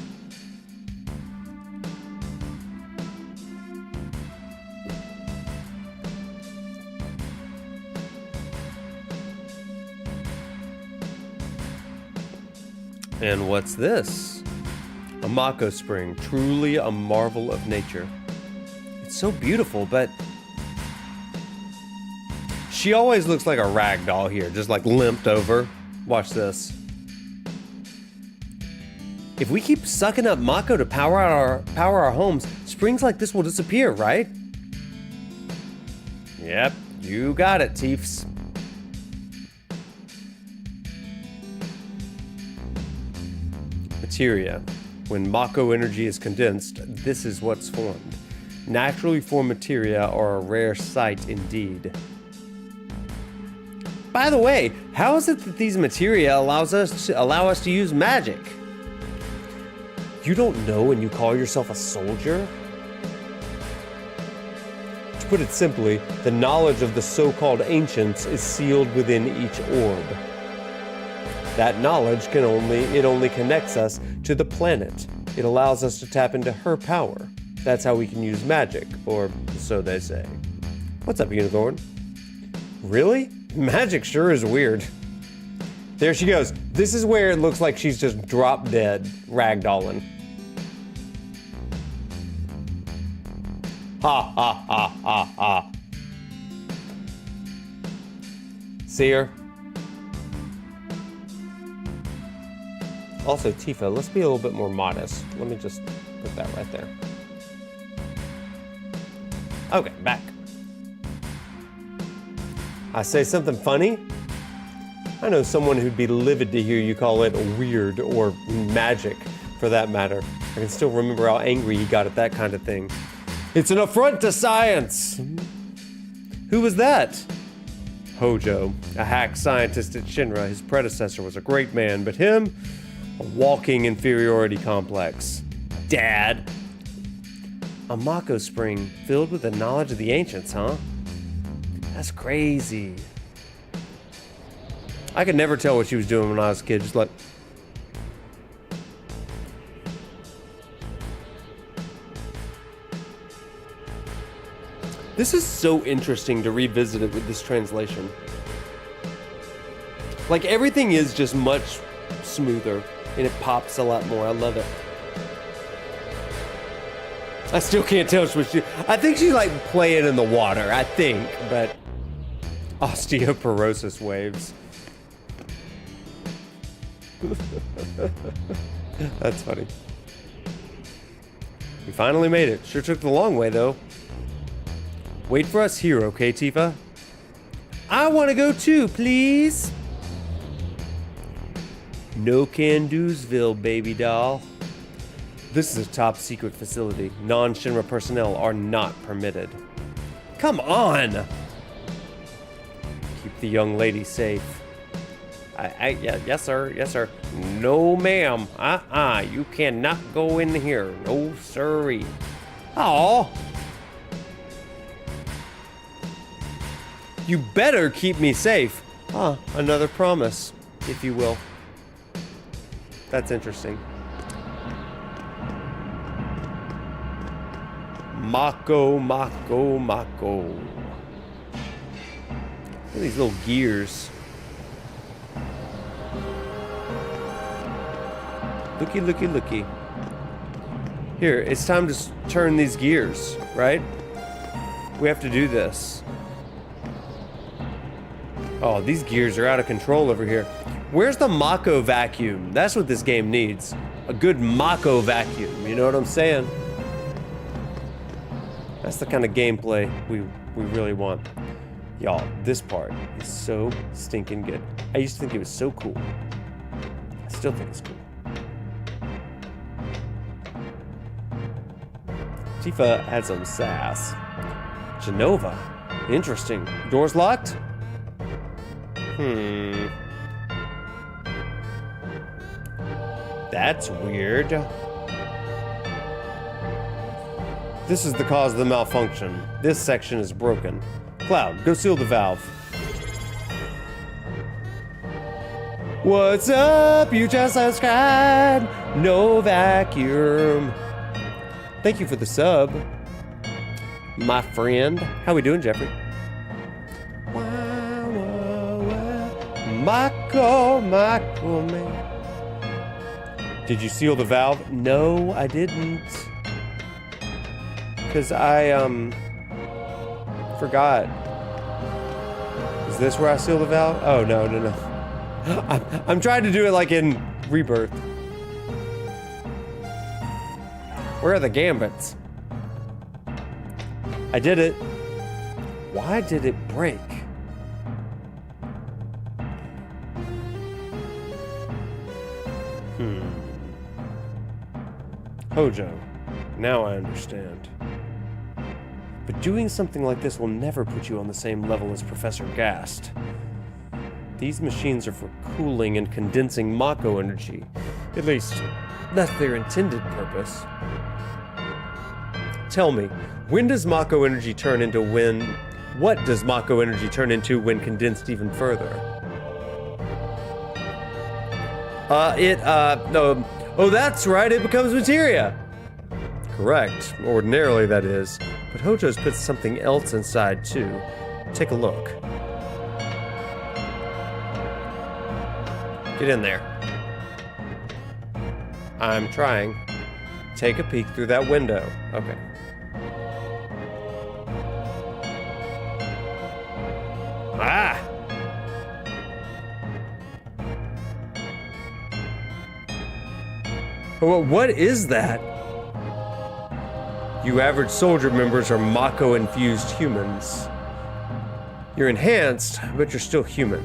And what's this? A Mako spring, truly a marvel of nature. It's so beautiful, but she always looks like a rag doll here, just like limped over. Watch this. If we keep sucking up Mako to power our homes, springs like this will disappear, right? Yep, you got it, Teefs. Materia. When Mako energy is condensed, this is what's formed. Naturally formed materia are a rare sight indeed. By the way, how is it that these materia allow us to use magic? You don't know when you call yourself a soldier? To put it simply, the knowledge of the so-called ancients is sealed within each orb. That knowledge only connects us to the planet. It allows us to tap into her power. That's how we can use magic, or so they say. What's up, Unicorn? Really? Magic sure is weird. There she goes. This is where it looks like she's just drop dead, ragdolling. Ha ha ha ha ha. See her? Also, Tifa, let's be a little bit more modest. Let me just put that right there. Okay, back. I say something funny? I know someone who'd be livid to hear you call it weird or magic, for that matter. I can still remember how angry he got at that kind of thing. It's an affront to science! Who was that? Hojo, a hack scientist at Shinra. His predecessor was a great man, but him, a walking inferiority complex. Dad. A Mako spring filled with the knowledge of the ancients, huh? That's crazy. I could never tell what she was doing when I was a kid, just like... This is so interesting to revisit it with this translation. Like, everything is just much smoother, and it pops a lot more. I love it. I still can't tell what she... I think she's, like, playing in the water, I think, but... Osteoporosis waves. That's funny. We finally made it. Sure took the long way, though. Wait for us here, okay, Tifa? I want to go too, please. No can-do'sville, baby doll. This is a top-secret facility. Non-Shinra personnel are not permitted. Come on! Keep the young lady safe. Yeah, yes, sir. Yes, sir. No, ma'am. You cannot go in here. No, sirree. Aw. You better keep me safe. Another promise, if you will. That's interesting. Mako, Mako, Mako. Look at these little gears. Looky, looky, looky. Here, it's time to turn these gears, right? We have to do this. Oh, these gears are out of control over here. Where's the Mako vacuum? That's what this game needs. A good Mako vacuum, you know what I'm saying? That's the kind of gameplay we really want. Y'all, this part is so stinking good. I used to think it was so cool. I still think it's cool. Tifa had some sass. Genova. Interesting. Doors locked? That's weird. This is the cause of the malfunction. This section is broken. Cloud, go seal the valve. What's up? You just subscribed. No vacuum. Thank you for the sub, my friend. How we doing, Jeffrey? Mako, Mako, man. Did you seal the valve? No, I didn't. Because I, forgot. Is this where I seal the valve? Oh, no. I'm trying to do it like in Rebirth. Where are the gambits? I did it. Why did it break? Hojo. Now I understand. But doing something like this will never put you on the same level as Professor Gast. These machines are for cooling and condensing Mako energy. At least, that's their intended purpose. Tell me, when does Mako energy turn into when... What does Mako energy turn into when condensed even further? Oh, that's right, it becomes materia. Correct. Ordinarily, that is. But Hojo's put something else inside, too. Take a look. Get in there. I'm trying. Take a peek through that window. Okay. Ah! What is that? You average soldier members are Mako-infused humans. You're enhanced, but you're still human.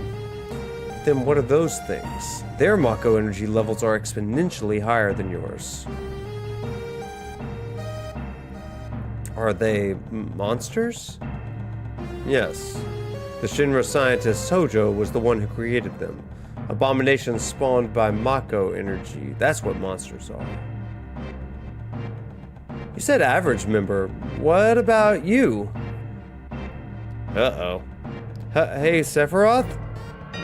Then what are those things? Their Mako energy levels are exponentially higher than yours. Are they monsters? Yes. The Shinra scientist Hojo was the one who created them. Abominations spawned by Mako energy. That's what monsters are. You said average member. What about you? Uh-oh. Hey, Sephiroth?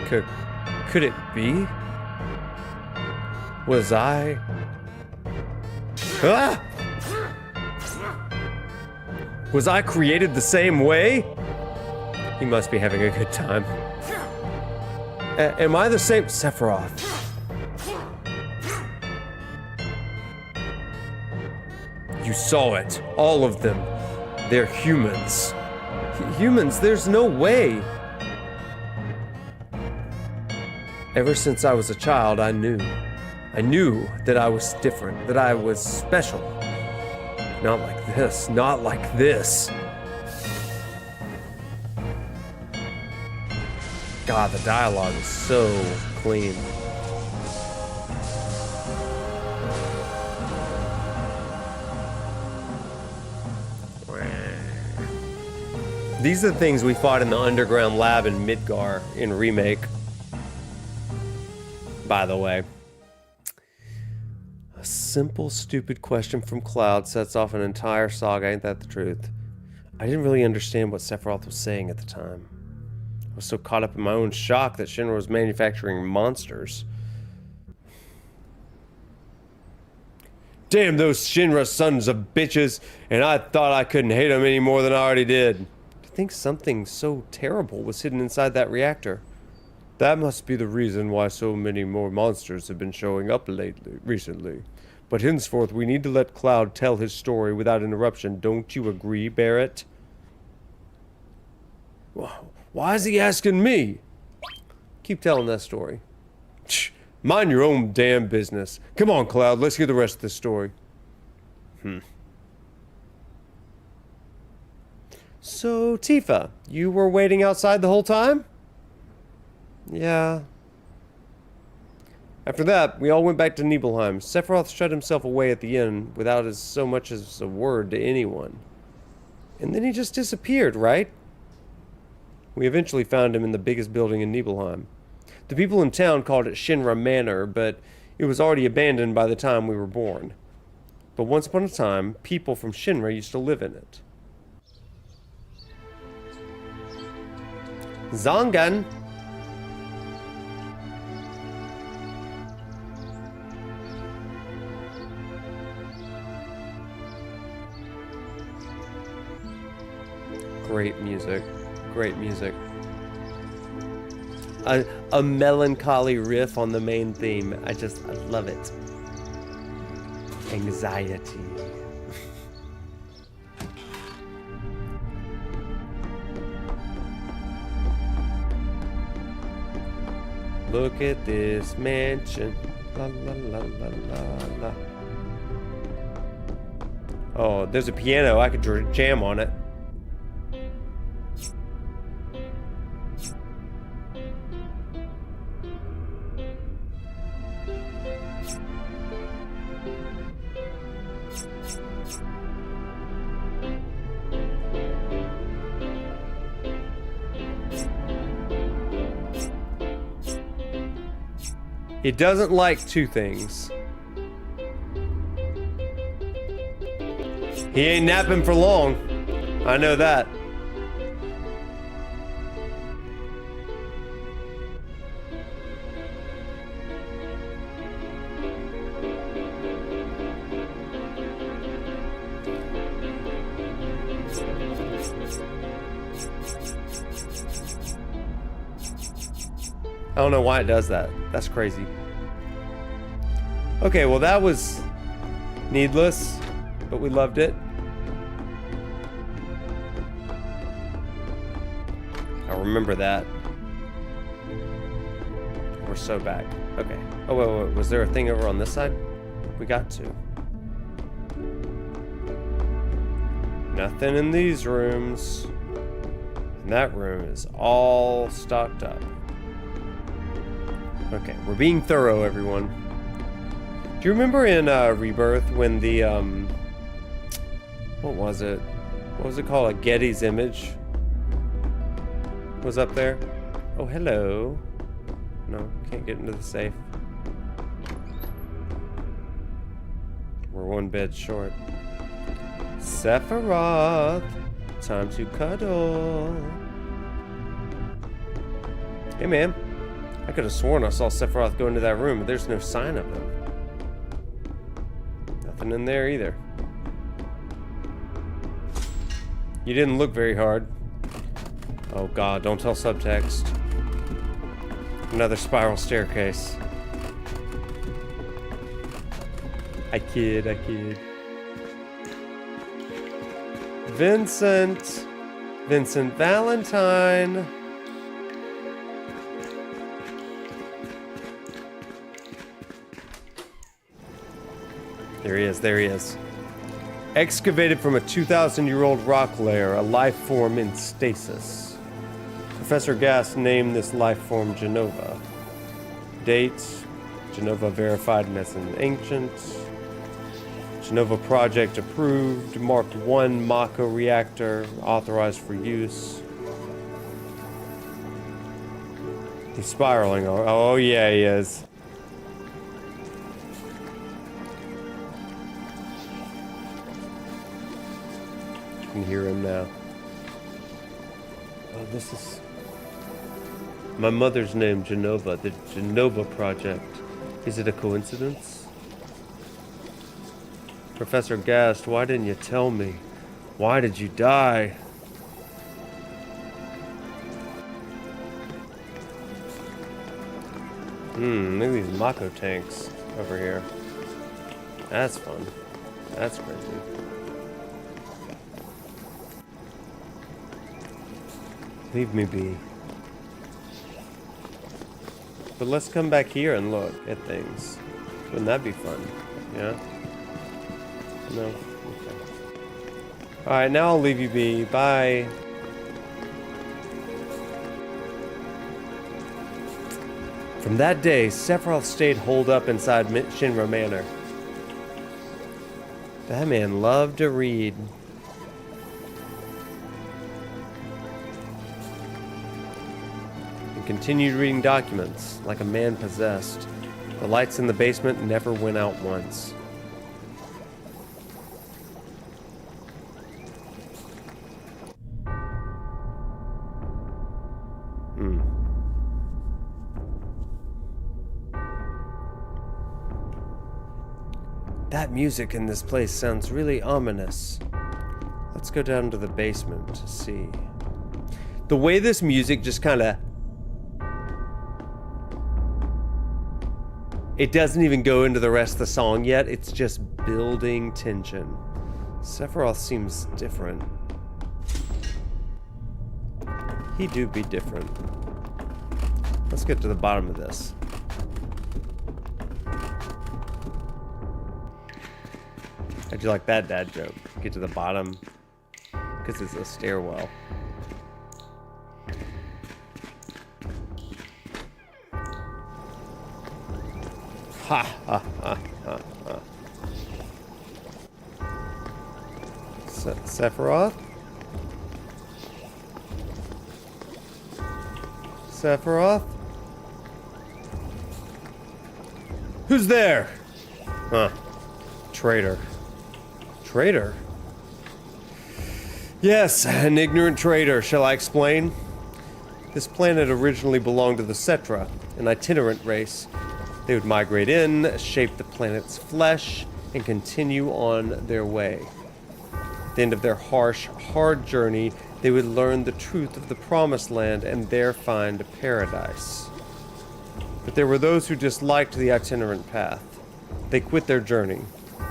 Could it be? Was I... Ah! Was I created the same way? He must be having a good time. Am I the same Sephiroth? You saw it. All of them. They're humans. Humans? There's no way. Ever since I was a child, I knew. I knew that I was different, that I was special. Not like this, not like this. God, the dialogue is so clean. These are the things we fought in the underground lab in Midgar in Remake. By the way. A simple, stupid question from Cloud sets off an entire saga, ain't that the truth? I didn't really understand what Sephiroth was saying at the time. I was so caught up in my own shock that Shinra was manufacturing monsters. Damn those Shinra sons of bitches, and I thought I couldn't hate them any more than I already did. I think something so terrible was hidden inside that reactor. That must be the reason why so many more monsters have been showing up recently. But henceforth, we need to let Cloud tell his story without interruption. Don't you agree, Barrett? Why is he asking me? Keep telling that story. Mind your own damn business. Come on, Cloud, let's hear the rest of the story. So, Tifa, you were waiting outside the whole time? Yeah. After that, we all went back to Nibelheim. Sephiroth shut himself away at the inn without so much as a word to anyone. And then he just disappeared, right? We eventually found him in the biggest building in Nibelheim. The people in town called it Shinra Manor, but it was already abandoned by the time we were born. But once upon a time, people from Shinra used to live in it. Zangan! Great music. Great music. A melancholy riff on the main theme. I love it. Anxiety. Look at this mansion. La la la la la la. Oh, there's a piano. I could jam on it. It doesn't like two things. He ain't napping for long. I know that. I don't know why it does that. That's crazy. Okay, well that was needless, but we loved it. I'll remember that. We're so back. Okay. Oh, wait. Was there a thing over on this side? We got to. Nothing in these rooms. And that room is all stocked up. Okay, we're being thorough, everyone. Do you remember in Rebirth when the, what was it? What was it called? A Getty's image? was up there. Oh, hello. No, can't get into the safe. We're one bed short. Sephiroth, time to cuddle. Hey, man. I could have sworn I saw Sephiroth go into that room, but there's no sign of him. Nothing in there either. You didn't look very hard. Oh god, don't tell subtext. Another spiral staircase. I kid. Vincent Valentine. There he is. Excavated from a 2,000-year-old rock layer, a life form in stasis. Professor Gast named this life form Genova. Date, Genova verified as an ancient. Genova project approved. Mark 1 Mako reactor authorized for use. He's spiraling. Oh yeah, he is. You can hear him now. Oh, this is... My mother's name, Genova. The Genova project. Is it a coincidence? Professor Gast, why didn't you tell me? Why did you die? Look at these Mako tanks over here. That's fun. That's crazy. Leave me be. But let's come back here and look at things. Wouldn't that be fun? Yeah? No? Okay. Alright, now I'll leave you be. Bye. From that day, Sephiroth stayed holed up inside Shinra Manor. That man loved to read. And continued reading documents, like a man possessed. The lights in the basement never went out once. That music in this place sounds really ominous. Let's go down to the basement to see. The way this music just kind of... It doesn't even go into the rest of the song yet. It's just building tension. Sephiroth seems different. He do be different. Let's get to the bottom of this. How'd you like that dad joke? Get to the bottom, because it's a stairwell. Ha ha ha ha ha. Sephiroth? Sephiroth? Who's there? Huh. Traitor. Traitor? Yes, an ignorant traitor. Shall I explain? This planet originally belonged to the Cetra, an itinerant race. They would migrate in, shape the planet's flesh, and continue on their way. At the end of their harsh, hard journey, they would learn the truth of the Promised Land and there find paradise. But there were those who disliked the itinerant path. They quit their journey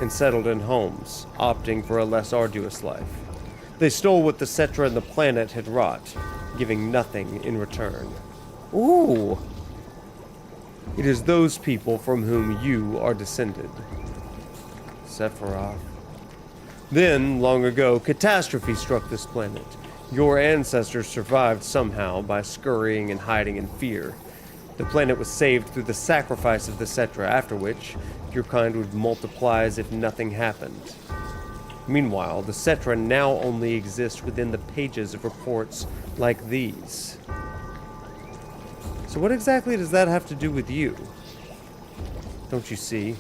and settled in homes, opting for a less arduous life. They stole what the Cetra and the planet had wrought, giving nothing in return. Ooh! It is those people from whom you are descended. Sephiroth. Then, long ago, catastrophe struck this planet. Your ancestors survived somehow by scurrying and hiding in fear. The planet was saved through the sacrifice of the Cetra, after which your kind would multiply as if nothing happened. Meanwhile, the Cetra now only exist within the pages of reports like these. So what exactly does that have to do with you? Don't you see?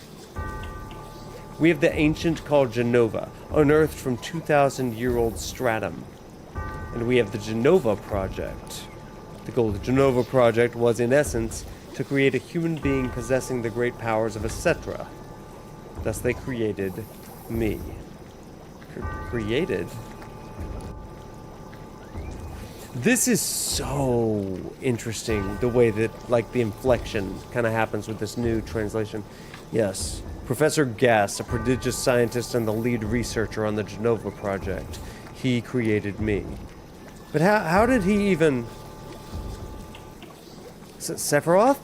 We have the ancient called Genova, unearthed from 2,000-year-old stratum. And we have the Genova Project. The goal of the Genova Project was, in essence, to create a human being possessing the great powers of a Cetra. Thus they created me. Created? This is so interesting, the way that, like, the inflection kind of happens with this new translation. Yes, Professor Gass, a prodigious scientist and the lead researcher on the Genova Project. He created me. But how did he even... Sephiroth?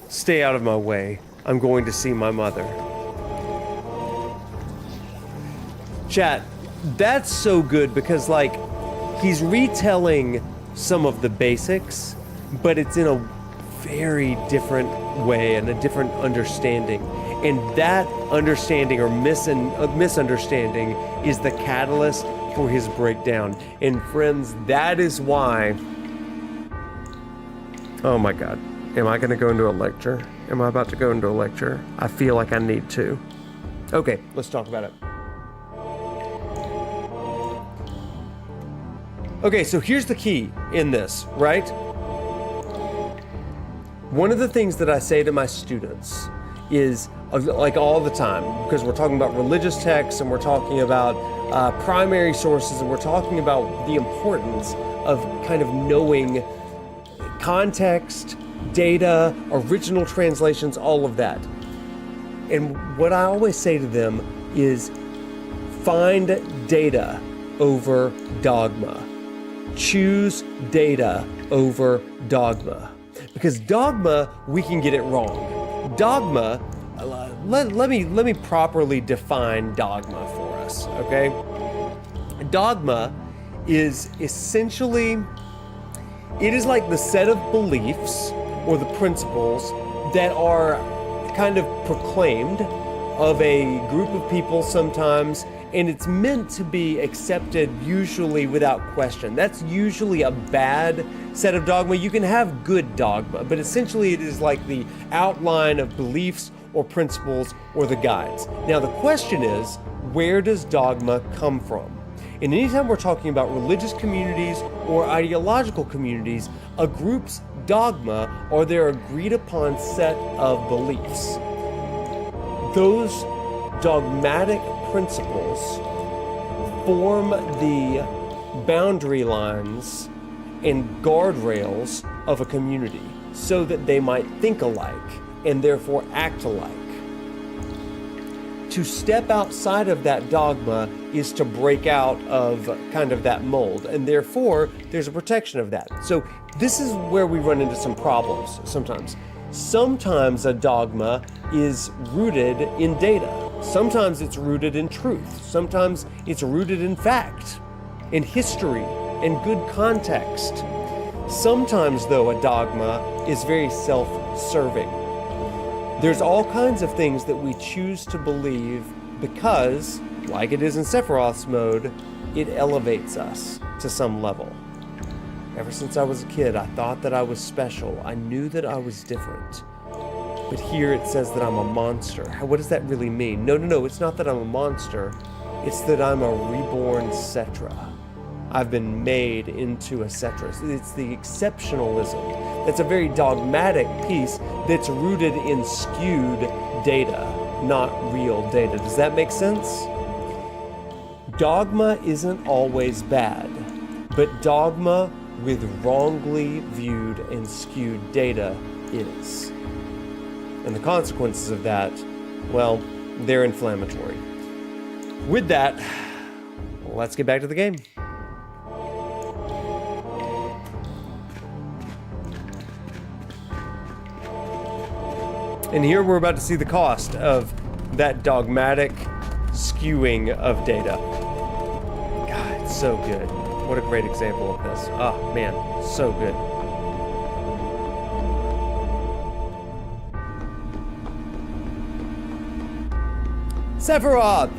Stay out of my way. I'm going to see my mother. Chat, that's so good because, like, he's retelling some of the basics, but it's in a very different way and a different understanding. And that understanding or misunderstanding is the catalyst for his breakdown. And friends, that is why... Oh my God. Am I going to go into a lecture? Am I about to go into a lecture? I feel like I need to. Okay, let's talk about it. Okay, so here's the key in this, right? One of the things that I say to my students is, like all the time, because we're talking about religious texts and we're talking about primary sources and we're talking about the importance of kind of knowing context, data, original translations, all of that. And what I always say to them is find data over dogma. Choose data over dogma. Because dogma, we can get it wrong. Dogma, let me properly define dogma for us, okay? Dogma is essentially, it is like the set of beliefs or the principles that are kind of proclaimed of a group of people sometimes, and it's meant to be accepted usually without question. That's usually a bad set of dogma. You can have good dogma, but essentially it is like the outline of beliefs or principles or the guides. Now the question is, where does dogma come from? And anytime we're talking about religious communities or ideological communities, a group's dogma are their agreed upon set of beliefs. Those dogmatic principles form the boundary lines and guardrails of a community so that they might think alike and therefore act alike. To step outside of that dogma is to break out of kind of that mold, and therefore there's a protection of that. So this is where we run into some problems sometimes. Sometimes a dogma is rooted in data. Sometimes it's rooted in truth. Sometimes it's rooted in fact, in history, in good context. Sometimes, though, a dogma is very self-serving. There's all kinds of things that we choose to believe because, like it is in Sephiroth's mode, it elevates us to some level. Ever since I was a kid, I thought that I was special. I knew that I was different. But here it says that I'm a monster. What does that really mean? No, it's not that I'm a monster. It's that I'm a reborn Cetra. I've been made into a Cetra. It's the exceptionalism. That's a very dogmatic piece that's rooted in skewed data, not real data. Does that make sense? Dogma isn't always bad, but dogma with wrongly viewed and skewed data is. And the consequences of that, well, they're inflammatory. With that, let's get back to the game. And here we're about to see the cost of that dogmatic skewing of data. God, it's so good. What a great example of this. Oh, man, so good. Sephiroth!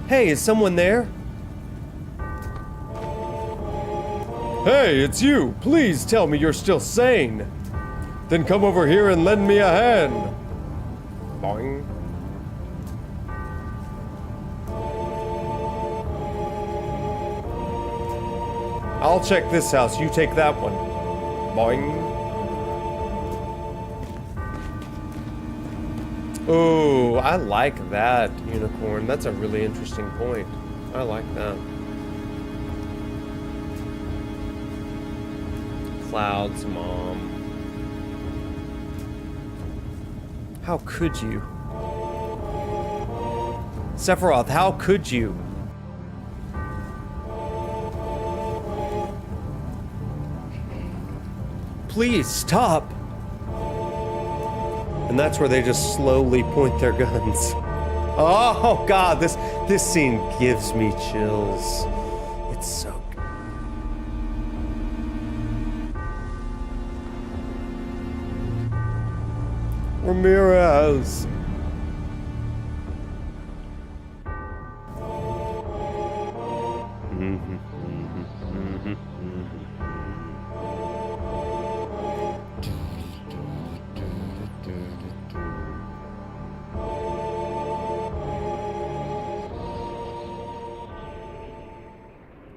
Hey, is someone there? Hey, it's you! Please tell me you're still sane! Then come over here and lend me a hand! Boing. I'll check this house, you take that one. Boing. Oh, I like that, unicorn. That's a really interesting point. I like that. Cloud's mom. How could you? Sephiroth, how could you? Please, stop! And that's where they just slowly point their guns. Oh god, this scene gives me chills. It's so good. Ramirez.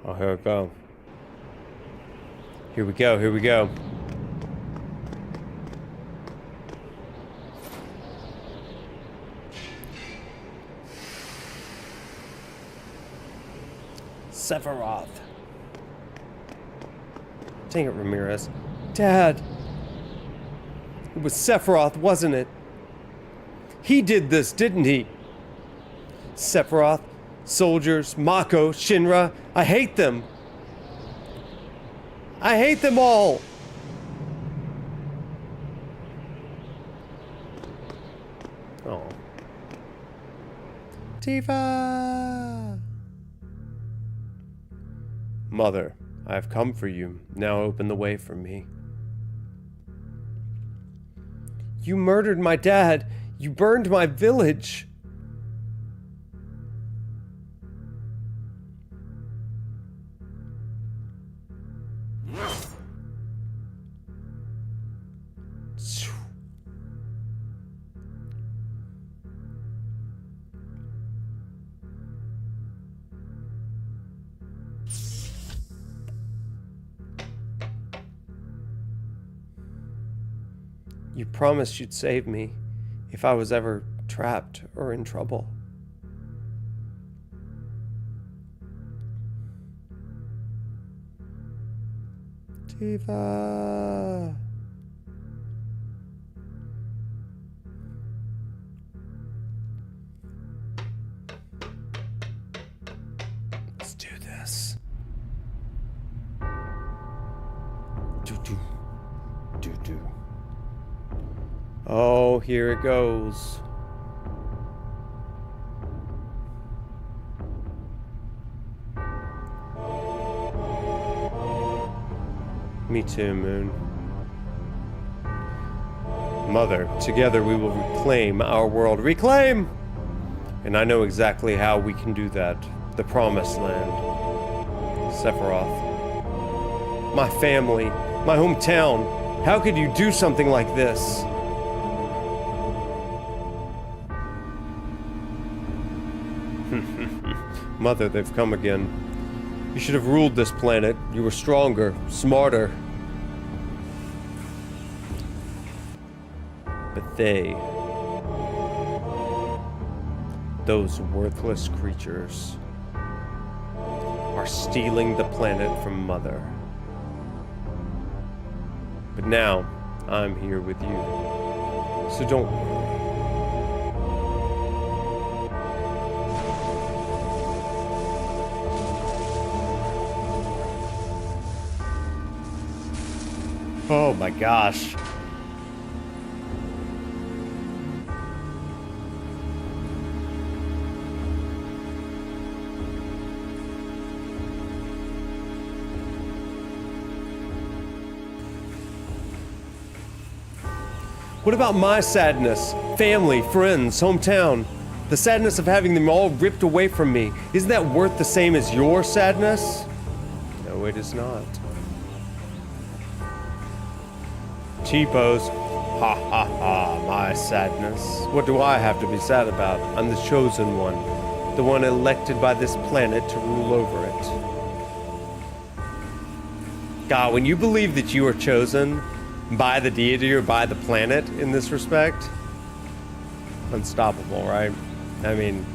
Oh, here we go. Here we go, here we go. Sephiroth. Dang it, Ramirez. Dad. It was Sephiroth, wasn't it? He did this, didn't he? Sephiroth, soldiers, Mako, Shinra. I hate them. I hate them all. Oh. Tifa. Mother, I have come for you. Now open the way for me. You murdered my dad. You burned my village. You promised you'd save me if I was ever trapped or in trouble. Tifa. Let's do this. Do-do. Do-do. Oh, here it goes. Me too, Moon. Mother, together we will reclaim our world. Reclaim! And I know exactly how we can do that. The Promised Land. Sephiroth. My family. My hometown. How could you do something like this? Mother, they've come again. You should have ruled this planet. You were stronger, smarter. But they... those worthless creatures are stealing the planet from Mother. But now, I'm here with you. So don't worry. Oh my gosh. What about my sadness? Family, friends, hometown. The sadness of having them all ripped away from me. Isn't that worth the same as your sadness? No, it is not. T-pose. Ha ha ha, my sadness. What do I have to be sad about? I'm the chosen one. The one elected by this planet to rule over it. God, when you believe that you are chosen by the deity or by the planet in this respect, unstoppable, right? I mean,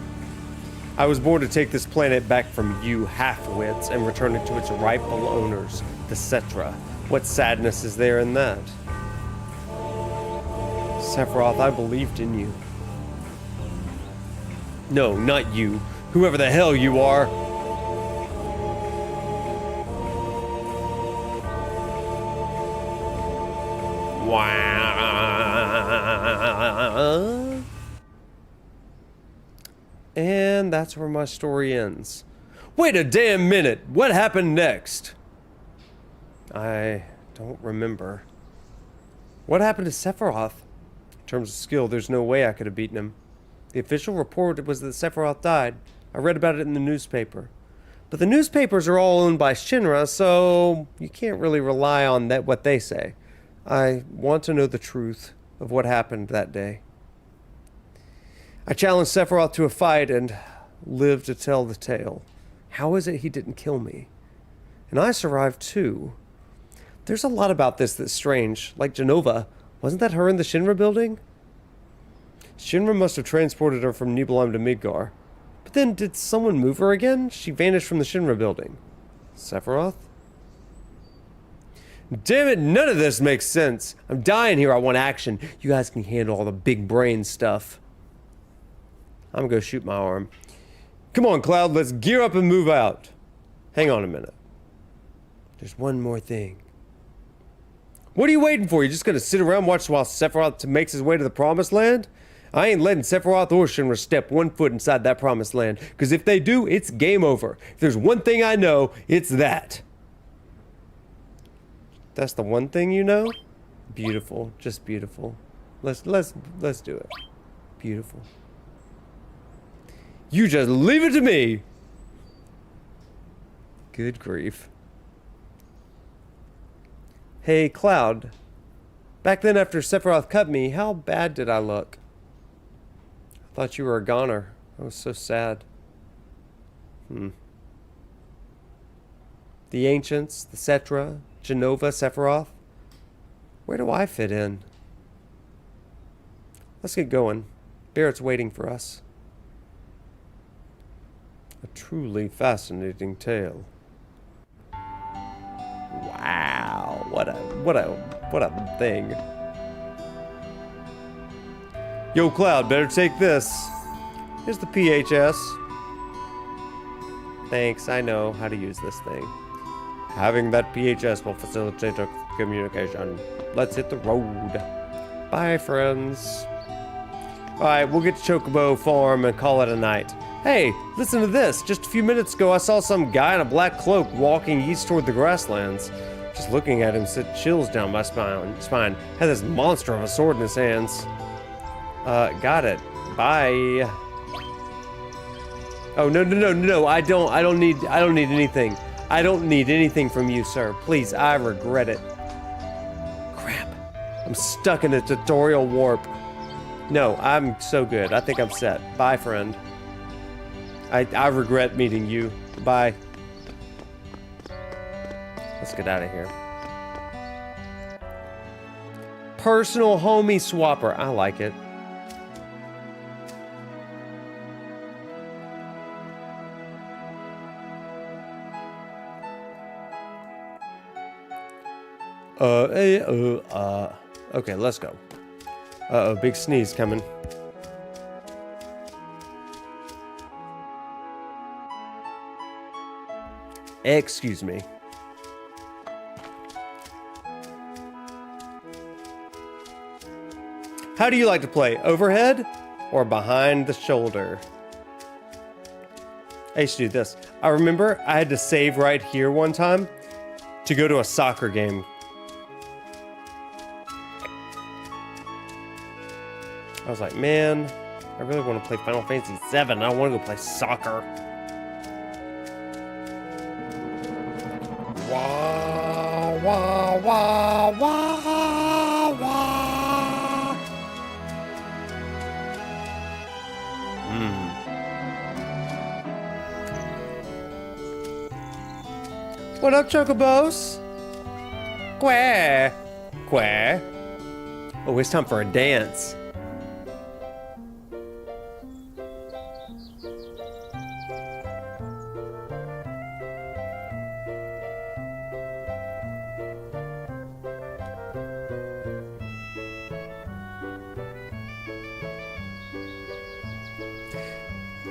I was born to take this planet back from you half-wits and return it to its rightful owners, the Cetra. What sadness is there in that? Sephiroth, I believed in you. No, not you. Whoever the hell you are. Wow. And that's where my story ends. Wait a damn minute! What happened next? I don't remember. What happened to Sephiroth? In terms of skill, there's no way I could have beaten him. The official report was that Sephiroth died. I read about it in the newspaper. But the newspapers are all owned by Shinra, so you can't really rely on that what they say. I want to know the truth of what happened that day. I challenged Sephiroth to a fight and lived to tell the tale. How is it he didn't kill me? And I survived too. There's a lot about this that's strange. Like Genova, wasn't that her in the Shinra building? Shinra must have transported her from Nibelheim to Midgar. But then, did someone move her again? She vanished from the Shinra building. Sephiroth? Damn it, none of this makes sense. I'm dying here, I want action. You guys can handle all the big brain stuff. I'm gonna go shoot my arm. Come on, Cloud, let's gear up and move out. Hang on a minute. There's one more thing. What are you waiting for? You just gonna sit around watch while Sephiroth makes his way to the Promised Land? I ain't letting Sephiroth or Shinra step one foot inside that Promised Land, because if they do, it's game over. If there's one thing I know, it's that. That's the one thing you know? Beautiful, just beautiful. Let's do it. Beautiful. You just leave it to me. Good grief. Hey, Cloud. Back then after Sephiroth cut me, how bad did I look? I thought you were a goner. I was so sad. The Ancients, the Cetra, Genova, Sephiroth. Where do I fit in? Let's get going. Barrett's waiting for us. A truly fascinating tale. Wow, what a thing. Yo, Cloud, better take this. Here's the PHS. Thanks, I know how to use this thing. Having that PHS will facilitate our communication. Let's hit the road. Bye, friends. Alright, we'll get to Chocobo Farm and call it a night. Hey, listen to this. Just a few minutes ago, I saw some guy in a black cloak walking east toward the grasslands. Just looking at him sent chills down my spine. Had this monster of a sword in his hands. Got it. Bye. Oh, no. I don't need anything. I don't need anything from you, sir. Please, I regret it. Crap. I'm stuck in a tutorial warp. No, I'm so good. I think I'm set. Bye, friend. I regret meeting you. Bye. Let's get out of here. Personal homie swapper. I like it. Okay, let's go. Uh-oh, big sneeze coming. Excuse me. How do you like to play? Overhead or behind the shoulder? I used to do this. I remember I had to save right here one time to go to a soccer game. I was like, man, I really want to play Final Fantasy 7. I want to go play soccer. Wah, wah, wah, wah, What up, Chocobos? Quack. Quack. Oh, it's time for a dance.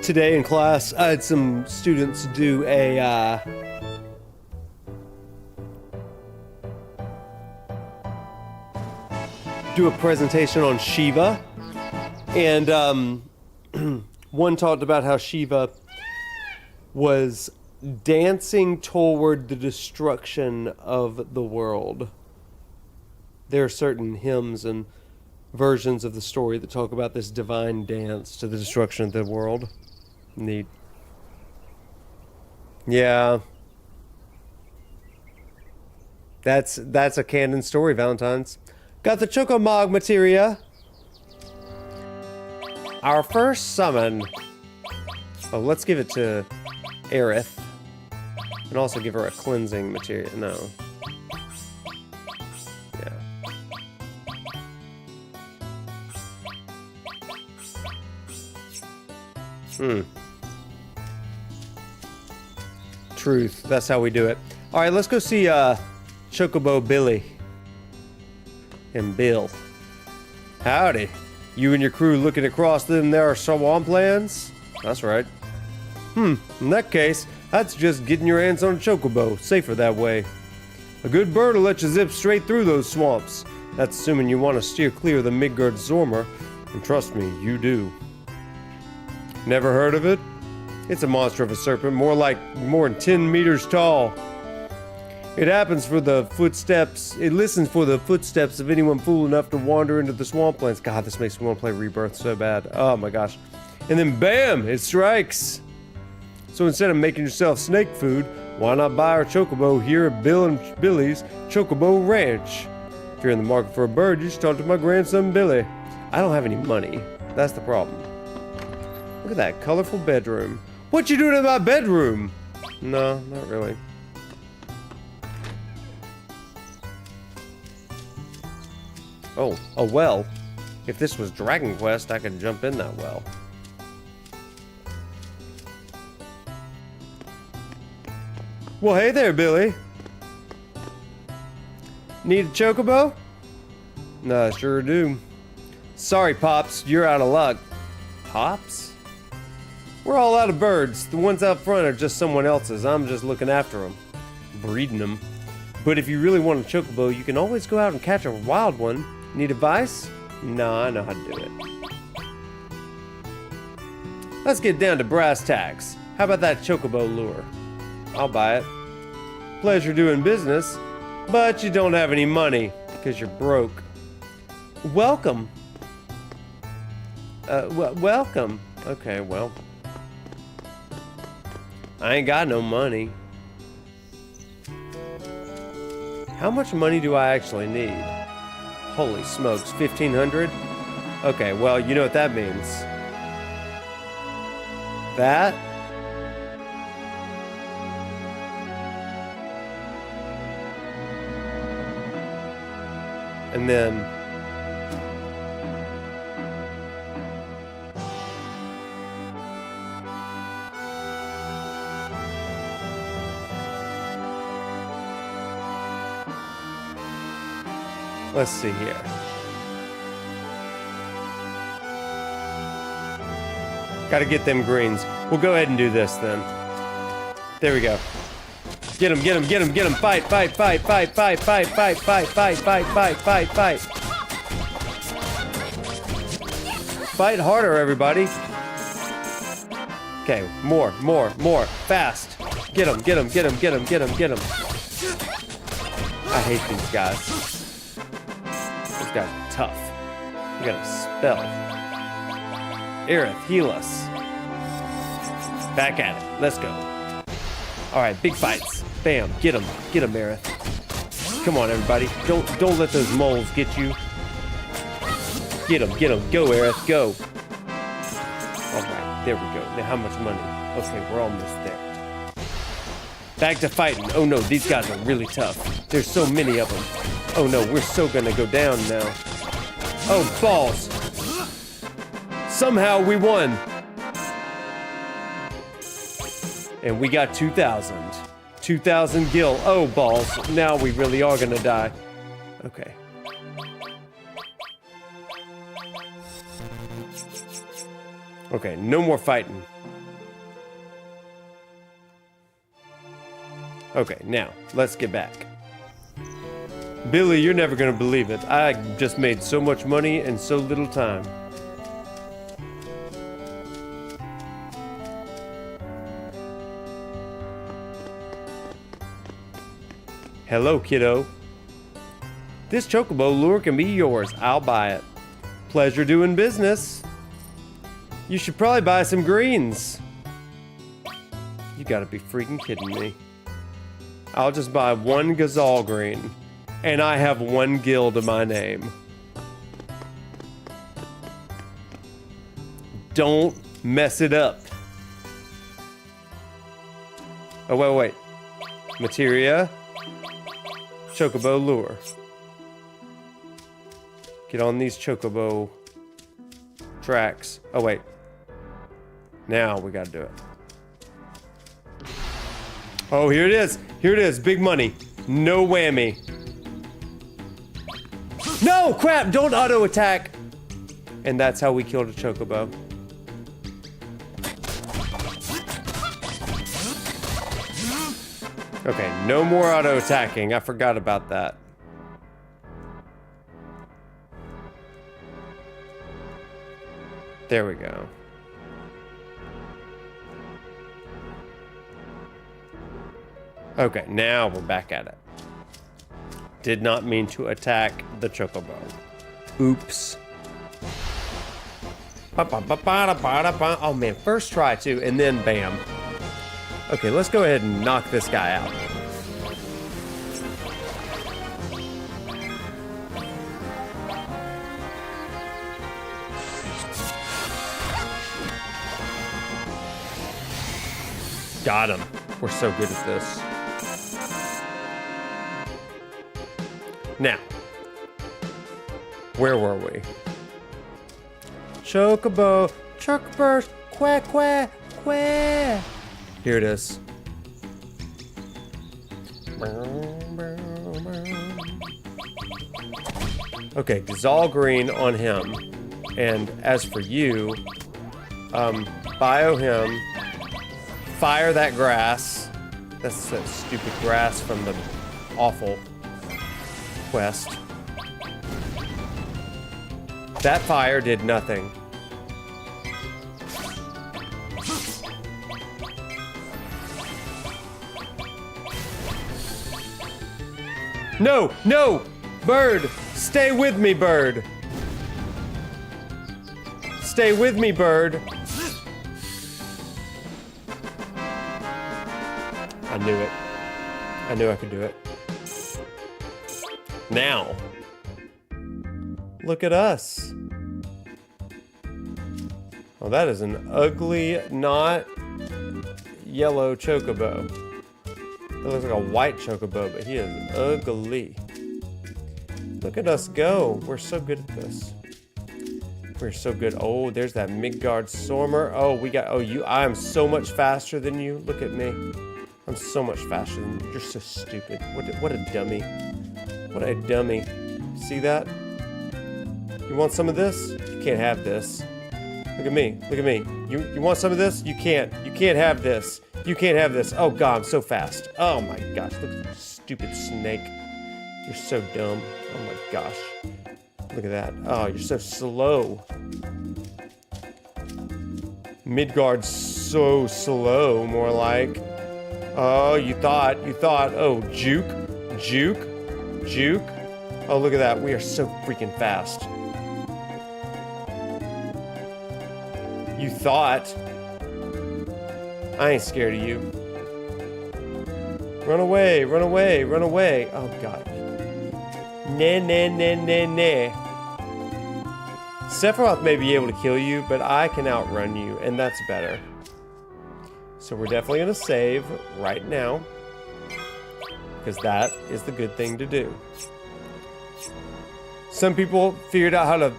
Today in class, I had some students do a presentation on Shiva, and one talked about how Shiva was dancing toward the destruction of the world. There are certain hymns and versions of the story that talk about this divine dance to the destruction of the world. Neat. Yeah. That's a canon story, Valentine's. Got the Chocomog materia. Our first summon. Oh, let's give it to Aerith. And also give her a cleansing materia. No. Yeah. Truth. That's how we do it. Alright, let's go see Chocobo Billy. And Bill. Howdy. You and your crew looking across them there are swamplands? That's right. In that case, I'd suggest getting your hands on a chocobo. Safer that way. A good bird will let you zip straight through those swamps. That's assuming you want to steer clear of the Midgard Zormer. And trust me, you do. Never heard of it? It's a monster of a serpent, more than 10 meters tall. It listens for the footsteps of anyone fool enough to wander into the swamplands. God, this makes me want to play Rebirth so bad. Oh my gosh. And then bam, it strikes. So instead of making yourself snake food, why not buy our chocobo here at Bill and Billy's Chocobo Ranch? If you're in the market for a bird, you should talk to my grandson Billy. I don't have any money. That's the problem. Look at that colorful bedroom. What you doing in my bedroom? No, not really. Oh, a well. If this was Dragon Quest, I could jump in that well. Well, hey there, Billy. Need a chocobo? No, I sure do. Sorry, Pops, you're out of luck. Pops? We're all out of birds. The ones out front are just someone else's. I'm just looking after them. Breeding them. But if you really want a chocobo, you can always go out and catch a wild one. Need advice? No, I know how to do it. Let's get down to brass tacks. How about that chocobo lure? I'll buy it. Pleasure doing business, but you don't have any money because you're broke. Welcome. Welcome. Okay, well. I ain't got no money. How much money do I actually need? Holy smokes, 1,500? Okay, well, you know what that means. That? And then... let's see here. Gotta get them greens. We'll go ahead and do this then. There we go. Get him, get him, get him, get him. Fight, fight, fight, fight, fight, fight, fight, fight, fight, fight, fight, fight, fight. Fight harder, everybody. Okay, more. Fast. Get him, get him, get him, get him, get him, get him. I hate these guys. These guys are tough. We got a spell. Aerith, heal us. Back at it. Let's go. Alright, big fights. Bam. Get him, Aerith. Come on, everybody. Don't let those moles get you. Get him. Go, Aerith, go. Alright, there we go. Now, how much money? Okay, we're almost there. Back to fighting. Oh no, these guys are really tough. There's so many of them. Oh no, we're so gonna go down now. Oh, balls. Somehow we won. And we got 2,000. 2,000 gil. Oh, balls. Now we really are gonna die. Okay. Okay, no more fighting. Okay, now, let's get back. Billy, you're never gonna believe it. I just made so much money in so little time. Hello, kiddo. This chocobo lure can be yours. I'll buy it. Pleasure doing business. You should probably buy some greens. You gotta be freaking kidding me. I'll just buy one Gazal green. And I have 1 gil to my name. Don't mess it up. Oh, wait. Materia. Chocobo lure. Get on these chocobo tracks. Oh, wait. Now we gotta do it. Oh, here it is. Here it is. Big money. No whammy. No! Crap! Don't auto attack! And that's how we killed a chocobo. Okay, no more auto attacking. I forgot about that. There we go. Okay, now we're back at it. Did not mean to attack the chocobo. Oops. Oh man, first try too, and then bam. Okay, let's go ahead and knock this guy out. Got him. We're so good at this. Now, where were we? Chocobo, chocobo, quack, quack, quack. Here it is. Okay, Gazal green on him. And as for you, bio him, fire that grass. That's that stupid grass from the awful quest. That fire did nothing. No, no! Bird! Stay with me, bird! Stay with me, bird! I knew it. I knew I could do it. Now, look at us. Oh, that is an ugly, not yellow chocobo. It looks like a white chocobo, but he is ugly. Look at us go. We're so good at this. We're so good. Oh, there's that Midgard Stormer. Oh, we got, oh, you, I am so much faster than you. Look at me. I'm so much faster than you. You're so stupid. What a dummy. What a dummy. See that? You want some of this? You can't have this. Look at me. Look at me. You want some of this? You can't. You can't have this. You can't have this. Oh god, I'm so fast. Oh my gosh, look at that stupid snake. You're so dumb. Oh my gosh. Look at that. Oh, you're so slow. Midgard's so slow, more like. Oh, you thought. Oh, juke. Oh, look at that. We are so freaking fast. You thought. I ain't scared of you. Run away. Oh, God. Nah. Sephiroth may be able to kill you, but I can outrun you, and that's better. So we're definitely going to save right now. because that is the good thing to do. Some people figured out how to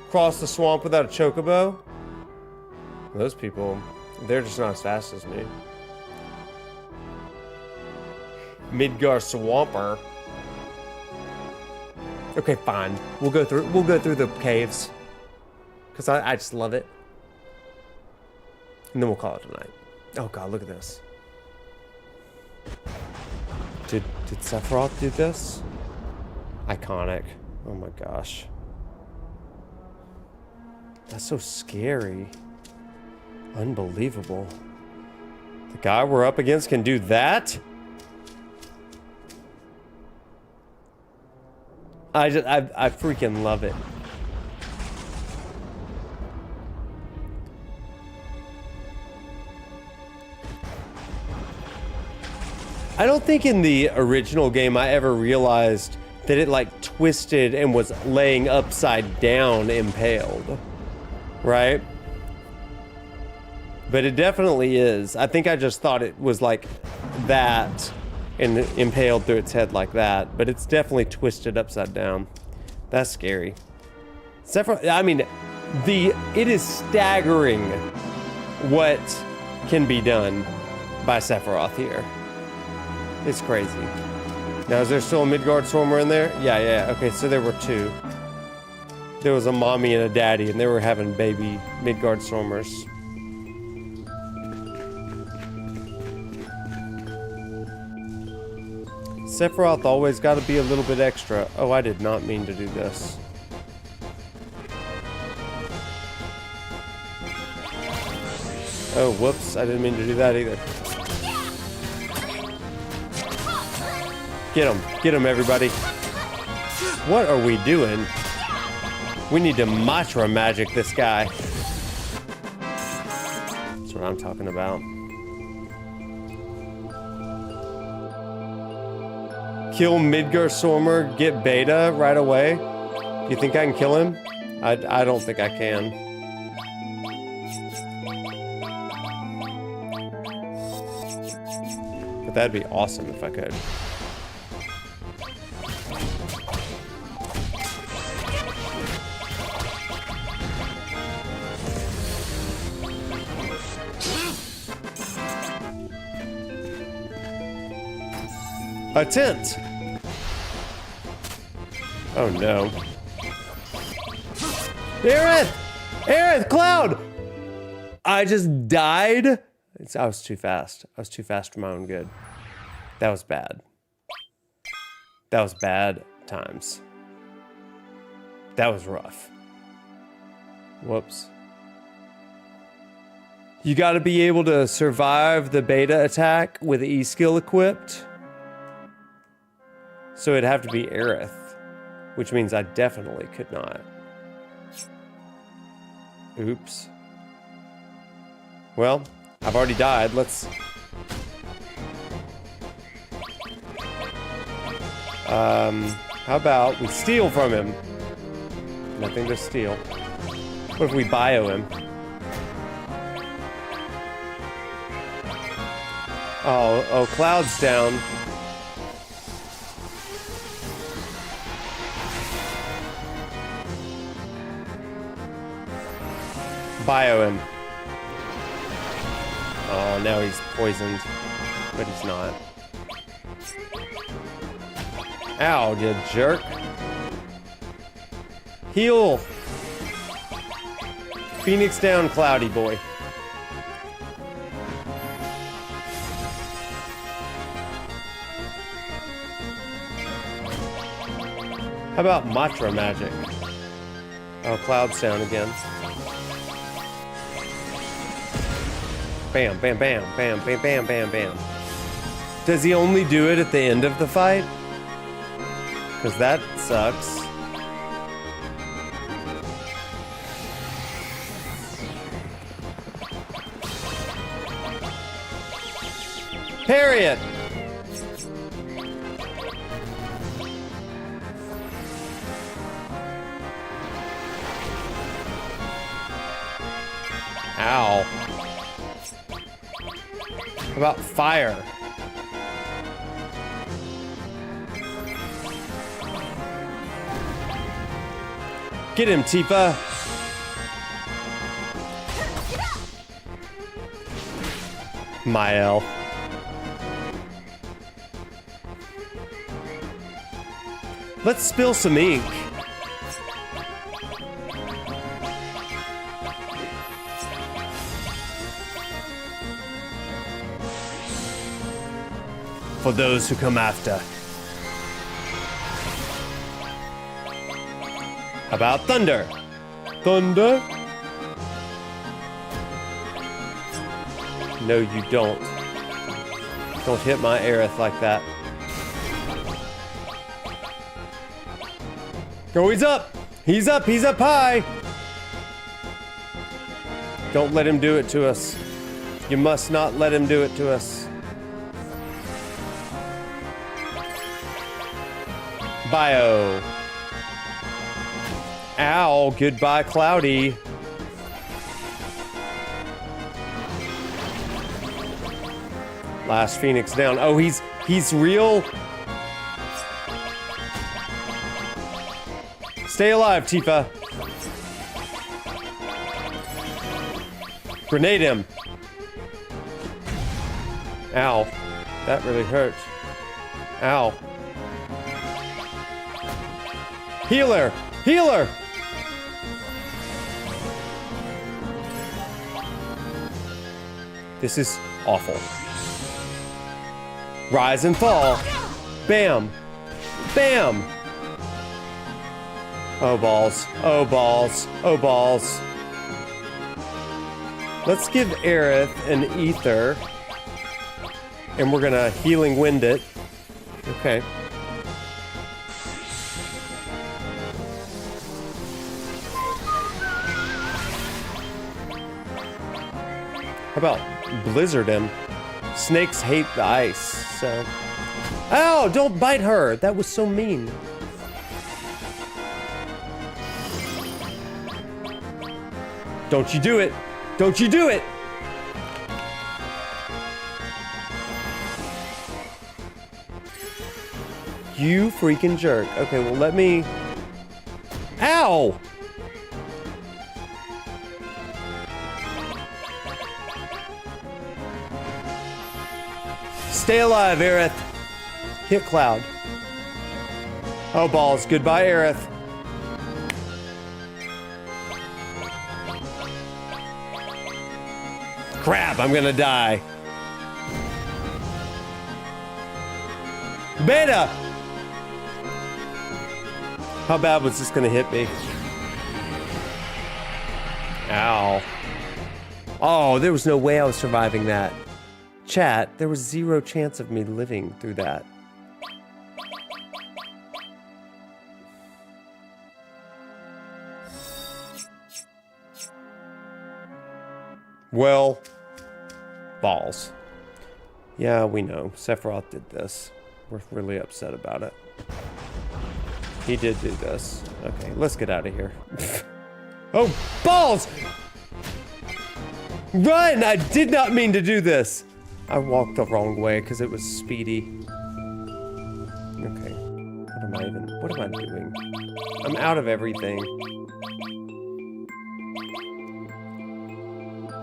cross the swamp without a chocobo. Those people, they're just not as fast as me. Midgar Swamper. Okay, fine. We'll go through the caves. Cause I just love it. And then we'll call it a night. Oh god, look at this. Did Sephiroth do this? Iconic. Oh my gosh. That's so scary. Unbelievable. The guy we're up against can do that? I freaking love it. I don't think in the original game I ever realized that it like twisted and was laying upside down impaled, right? But it definitely is. I think I just thought it was like that and impaled through its head like that, but it's definitely twisted upside down. That's scary. Sephiroth, I mean, it is staggering what can be done by Sephiroth here. It's crazy. Now, is there still a Midgard Swarmer in there? Yeah. Okay, so there were two. There was a mommy and a daddy, and they were having baby Midgard Swarmers. Sephiroth always got to be a little bit extra. Oh, I did not mean to do this. Oh, whoops. I didn't mean to do that either. Get him, everybody. What are we doing? We need to Matra magic this guy. That's what I'm talking about. Kill Midgar Swarmer, get Beta right away. You think I can kill him? I don't think I can. But that'd be awesome if I could. A tent! Oh no. Aerith! Aerith! Cloud! I just died? I was too fast. I was too fast for my own good. That was bad. That was bad times. That was rough. Whoops. You gotta be able to survive the beta attack with the E-skill equipped. So it'd have to be Aerith, which means I definitely could not. Oops. Well, I've already died. Let's... how about we steal from him? Nothing to steal. What if we bio him? Oh, Cloud's down. Bio him. Oh, now he's poisoned. But he's not. Ow, you jerk. Heal. Phoenix down, Cloudy boy. How about Matra magic? Oh, Cloud's down again. Bam, bam, bam, bam, bam, bam, bam, bam. Does he only do it at the end of the fight? Because that sucks. Parry it! Ow. How about fire? Get him, Tifa. Mael. Let's spill some ink. For those who come after. How about thunder? Thunder? No, you don't. Don't hit my Aerith like that. Oh, he's up! He's up! He's up high! Don't let him do it to us. You must not let him do it to us. Bio. Ow, goodbye, Cloudy. Last Phoenix down. Oh, he's real. Stay alive, Tifa. Grenade him. Ow. That really hurt. Ow. Healer! Healer! This is awful. Rise and fall. Bam. Bam. Oh balls. Oh balls. Oh balls. Let's give Aerith an ether. And we're gonna healing wind it. Okay. How about blizzard him? Snakes hate the ice, so. Ow, don't bite her. That was so mean. Don't you do it. Don't you do it. You freaking jerk. Okay, well, let me. Ow! Stay alive, Aerith. Hit Cloud. Oh, balls. Goodbye, Aerith. Crap, I'm gonna die. Beta! How bad was this gonna hit me? Ow. Oh, there was no way I was surviving that. Chat, there was zero chance of me living through that. Well, balls. Yeah, we know. Sephiroth did this. We're really upset about it. He did do this. Okay, let's get out of here. Oh, balls! Run! I did not mean to do this. I walked the wrong way because it was speedy. Okay. What am I doing? I'm out of everything.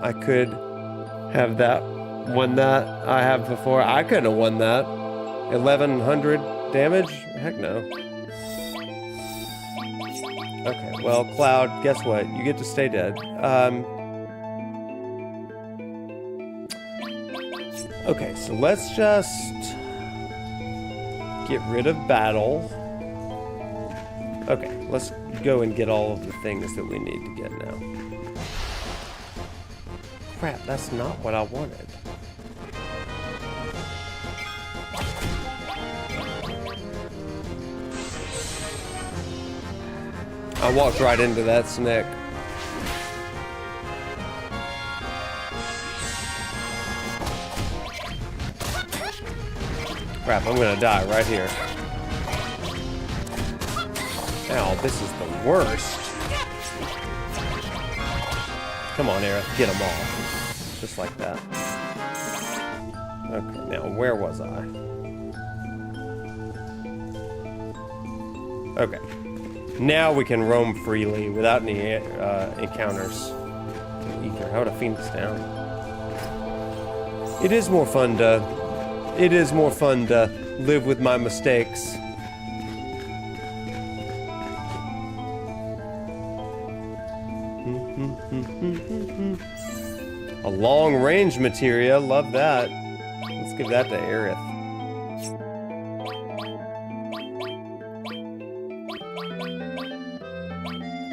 I could have won that I have before. I couldn't have won that. 1100 damage? Heck no. Okay, well, Cloud, guess what? You get to stay dead. Okay, so let's just get rid of battle. Okay, let's go and get all of the things that we need to get now. Crap, that's not what I wanted. I walked right into that snake. Crap, I'm gonna die right here. Ow, this is the worst. Come on, Aerith, get them all. Just like that. Okay, now where was I? Okay. Now we can roam freely without any encounters. Ether, how to Phoenix down. It is more fun to live with my mistakes. A long range materia, love that. Let's give that to Aerith.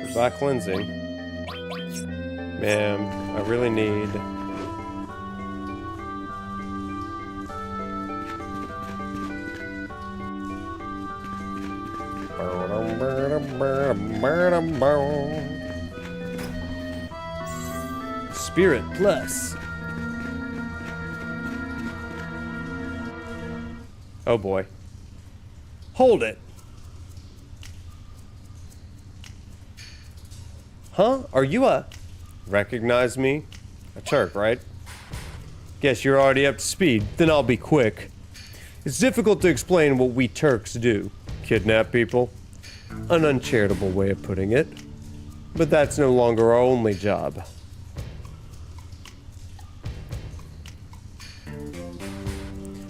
Goodbye cleansing. Man, I really need... Spirit Plus. Oh boy. Hold it. Huh? Are you a... Recognize me? A Turk, right? Guess you're already up to speed. Then I'll be quick. It's difficult to explain what we Turks do. Kidnap people. An uncharitable way of putting it. But that's no longer our only job.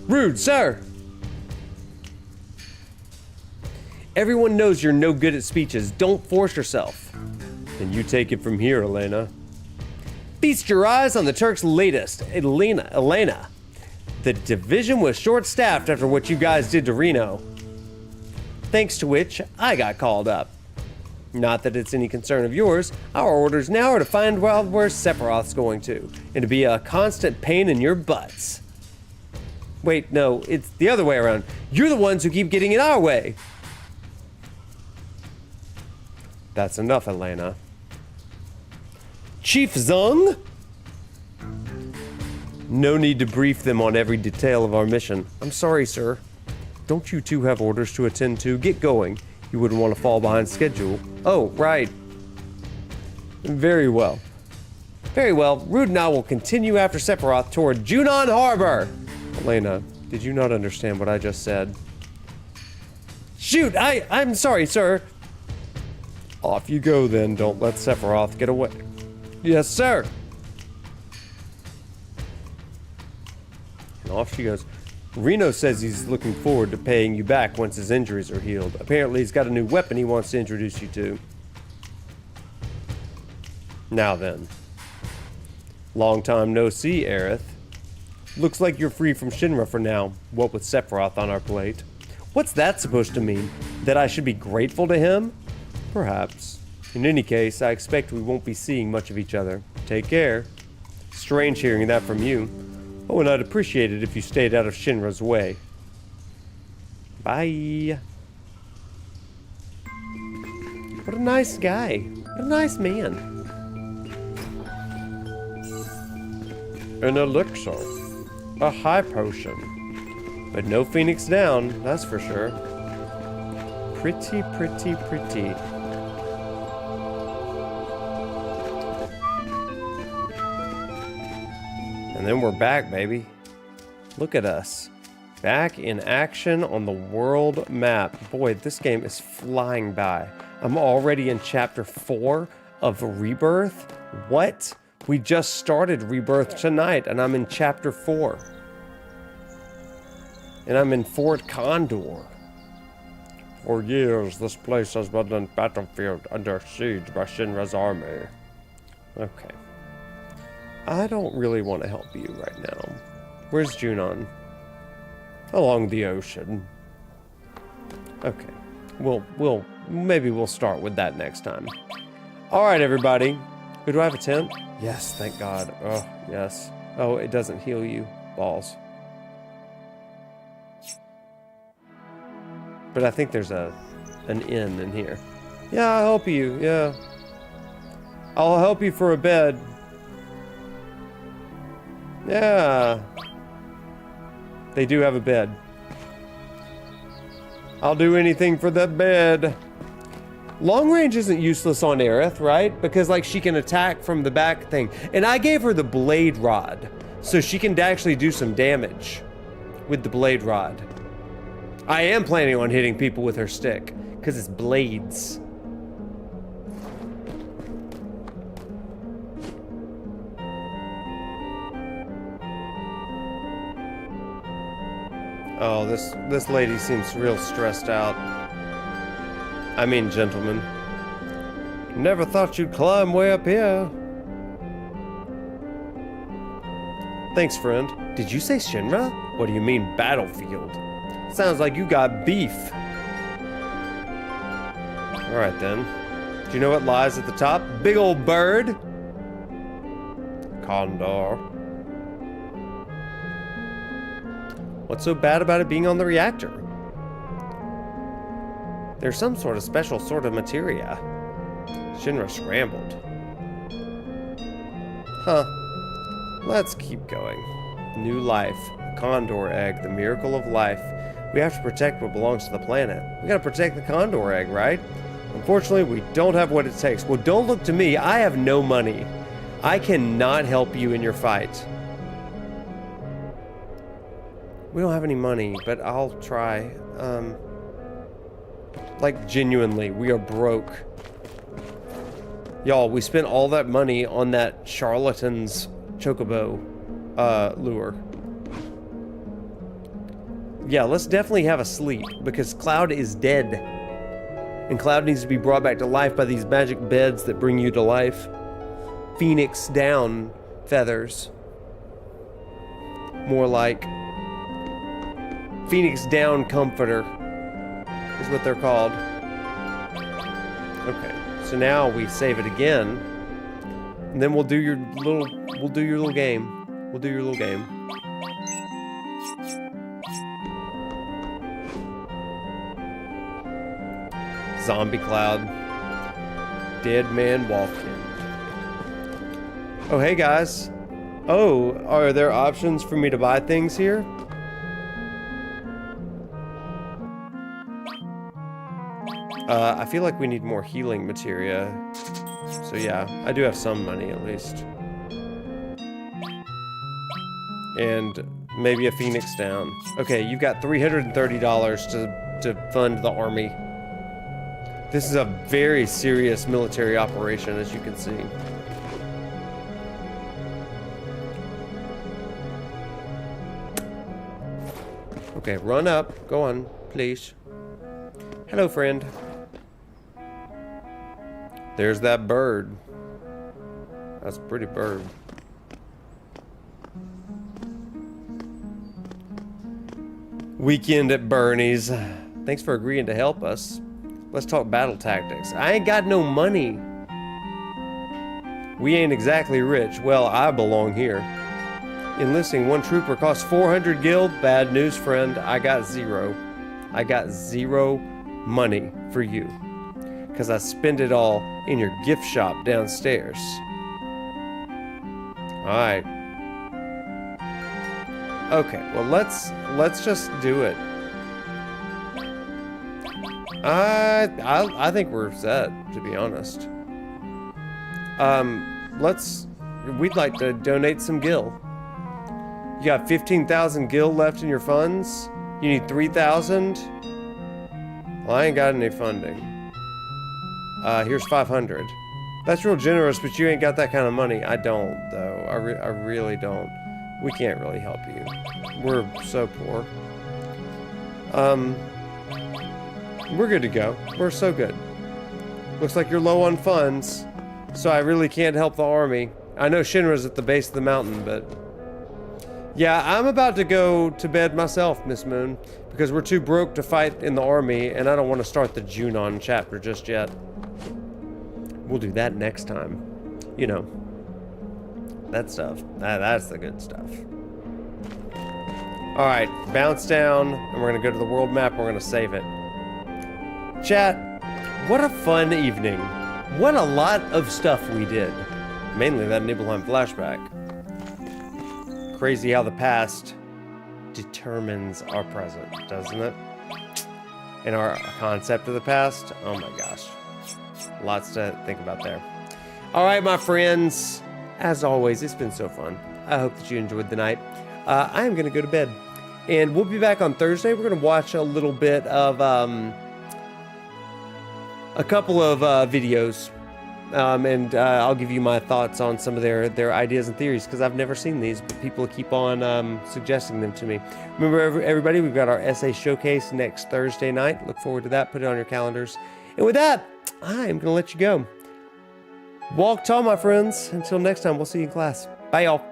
Rude, sir! Everyone knows you're no good at speeches. Don't force yourself. Then you take it from here, Elena. Feast your eyes on the Turks' latest, Elena. The division was short-staffed after what you guys did to Reno. Thanks to which, I got called up. Not that it's any concern of yours. Our orders now are to find out where Sephiroth's going to, and to be a constant pain in your butts. Wait, no, it's the other way around. You're the ones who keep getting in our way. That's enough, Elena. Chief Zung? No need to brief them on every detail of our mission. I'm sorry, sir. Don't you two have orders to attend to? Get going. You wouldn't want to fall behind schedule. Oh, right. Very well. Very well. Rude and I will continue after Sephiroth toward Junon Harbor. Elena, did you not understand what I just said? Shoot, I'm sorry, sir. Off you go then. Don't let Sephiroth get away. Yes, sir. And off she goes. Reno says he's looking forward to paying you back once his injuries are healed. Apparently he's got a new weapon he wants to introduce you to. Now then. Long time no see, Aerith. Looks like you're free from Shinra for now, what with Sephiroth on our plate. What's that supposed to mean? That I should be grateful to him? Perhaps. In any case, I expect we won't be seeing much of each other. Take care. Strange hearing that from you. Oh, and I'd appreciate it if you stayed out of Shinra's way. Bye. What a nice guy. What a nice man. An elixir. A high potion. But no Phoenix down, that's for sure. Pretty, pretty, pretty. And then we're back, baby. Look at us. Back in action on the world map. Boy, this game is flying by. I'm already in chapter 4 of Rebirth. What? We just started Rebirth tonight, and I'm in chapter 4. And I'm in Fort Condor. For years, this place has been a battlefield under siege by Shinra's army. Okay. I don't really want to help you right now. Where's Junon? Along the ocean. Okay. Maybe we'll start with that next time. Alright, everybody. Oh, do I have a tent? Yes, thank God. Oh, yes. Oh, it doesn't heal you. Balls. But I think there's an inn in here. Yeah, I'll help you. Yeah. I'll help you for a bed. Yeah. They do have a bed. I'll do anything for the bed. Long range isn't useless on Aerith, right? Because, like, she can attack from the back thing. And I gave her the blade rod, so she can actually do some damage with the blade rod. I am planning on hitting people with her stick, because it's blades. Oh, this lady seems real stressed out. I mean, gentlemen. Never thought you'd climb way up here. Thanks, friend. Did you say Shinra? What do you mean, battlefield? Sounds like you got beef. Alright then. Do you know what lies at the top? Big old bird. Condor. What's so bad about it being on the reactor? There's some sort of special sort of materia. Shinra scrambled. Huh. Let's keep going. New life. Condor egg. The miracle of life. We have to protect what belongs to the planet. We gotta protect the condor egg, right? Unfortunately, we don't have what it takes. Well, don't look to me. I have no money. I cannot help you in your fight. We don't have any money, but I'll try. Like, genuinely, we are broke. Y'all, we spent all that money on that charlatan's chocobo lure. Yeah, let's definitely have a sleep, because Cloud is dead. And Cloud needs to be brought back to life by these magic beds that bring you to life. Phoenix down feathers. More like Phoenix down comforter is what they're called. Okay, so now we save it again. And then we'll do your little game. We'll do your little game. Zombie Cloud. Dead man walking. Oh, hey guys. Oh, are there options for me to buy things here? I feel like we need more healing materia. So yeah, I do have some money at least. And maybe a Phoenix down. Okay, you've got $330 to fund the army. This is a very serious military operation, as you can see. Okay, run up. Go on, please. Hello, friend. There's that bird. That's a pretty bird. Weekend at Bernie's. Thanks for agreeing to help us. Let's talk battle tactics. I ain't got no money. We ain't exactly rich. Well, I belong here. Enlisting one trooper costs 400 gil. Bad news, friend. I got zero. I got zero money for you. Because I spend it all in your gift shop downstairs. Alright. Okay, well let's just do it. I think we're set, to be honest. We'd like to donate some gil. You got 15,000 gil left in your funds? You need 3,000? Well, I ain't got any funding. Here's 500. That's real generous, but you ain't got that kind of money. I don't, though. I really don't. We can't really help you. We're so poor. We're good to go. We're so good. Looks like you're low on funds, so I really can't help the army. I know Shinra's at the base of the mountain, but... Yeah, I'm about to go to bed myself, Miss Moon, because we're too broke to fight in the army, and I don't want to start the Junon chapter just yet. We'll do that next time. You know, that stuff. That's the good stuff. Alright, bounce down, and we're going to go to the world map, and we're going to save it. Chat, what a fun evening. What a lot of stuff we did. Mainly that Nibelheim flashback. Crazy how the past determines our present, doesn't it? And our concept of the past, oh my gosh. Lots to think about there. All right, my friends. As always, it's been so fun. I hope that you enjoyed the night. I am going to go to bed. And we'll be back on Thursday. We're going to watch a little bit of... a couple of videos. and I'll give you my thoughts on some of their ideas and theories, because I've never seen these, but people keep on suggesting them to me. Remember, everybody, we've got our essay showcase next Thursday night. Look forward to that. Put it on your calendars. And with that, I am going to let you go. Walk tall, my friends. Until next time, we'll see you in class. Bye, y'all.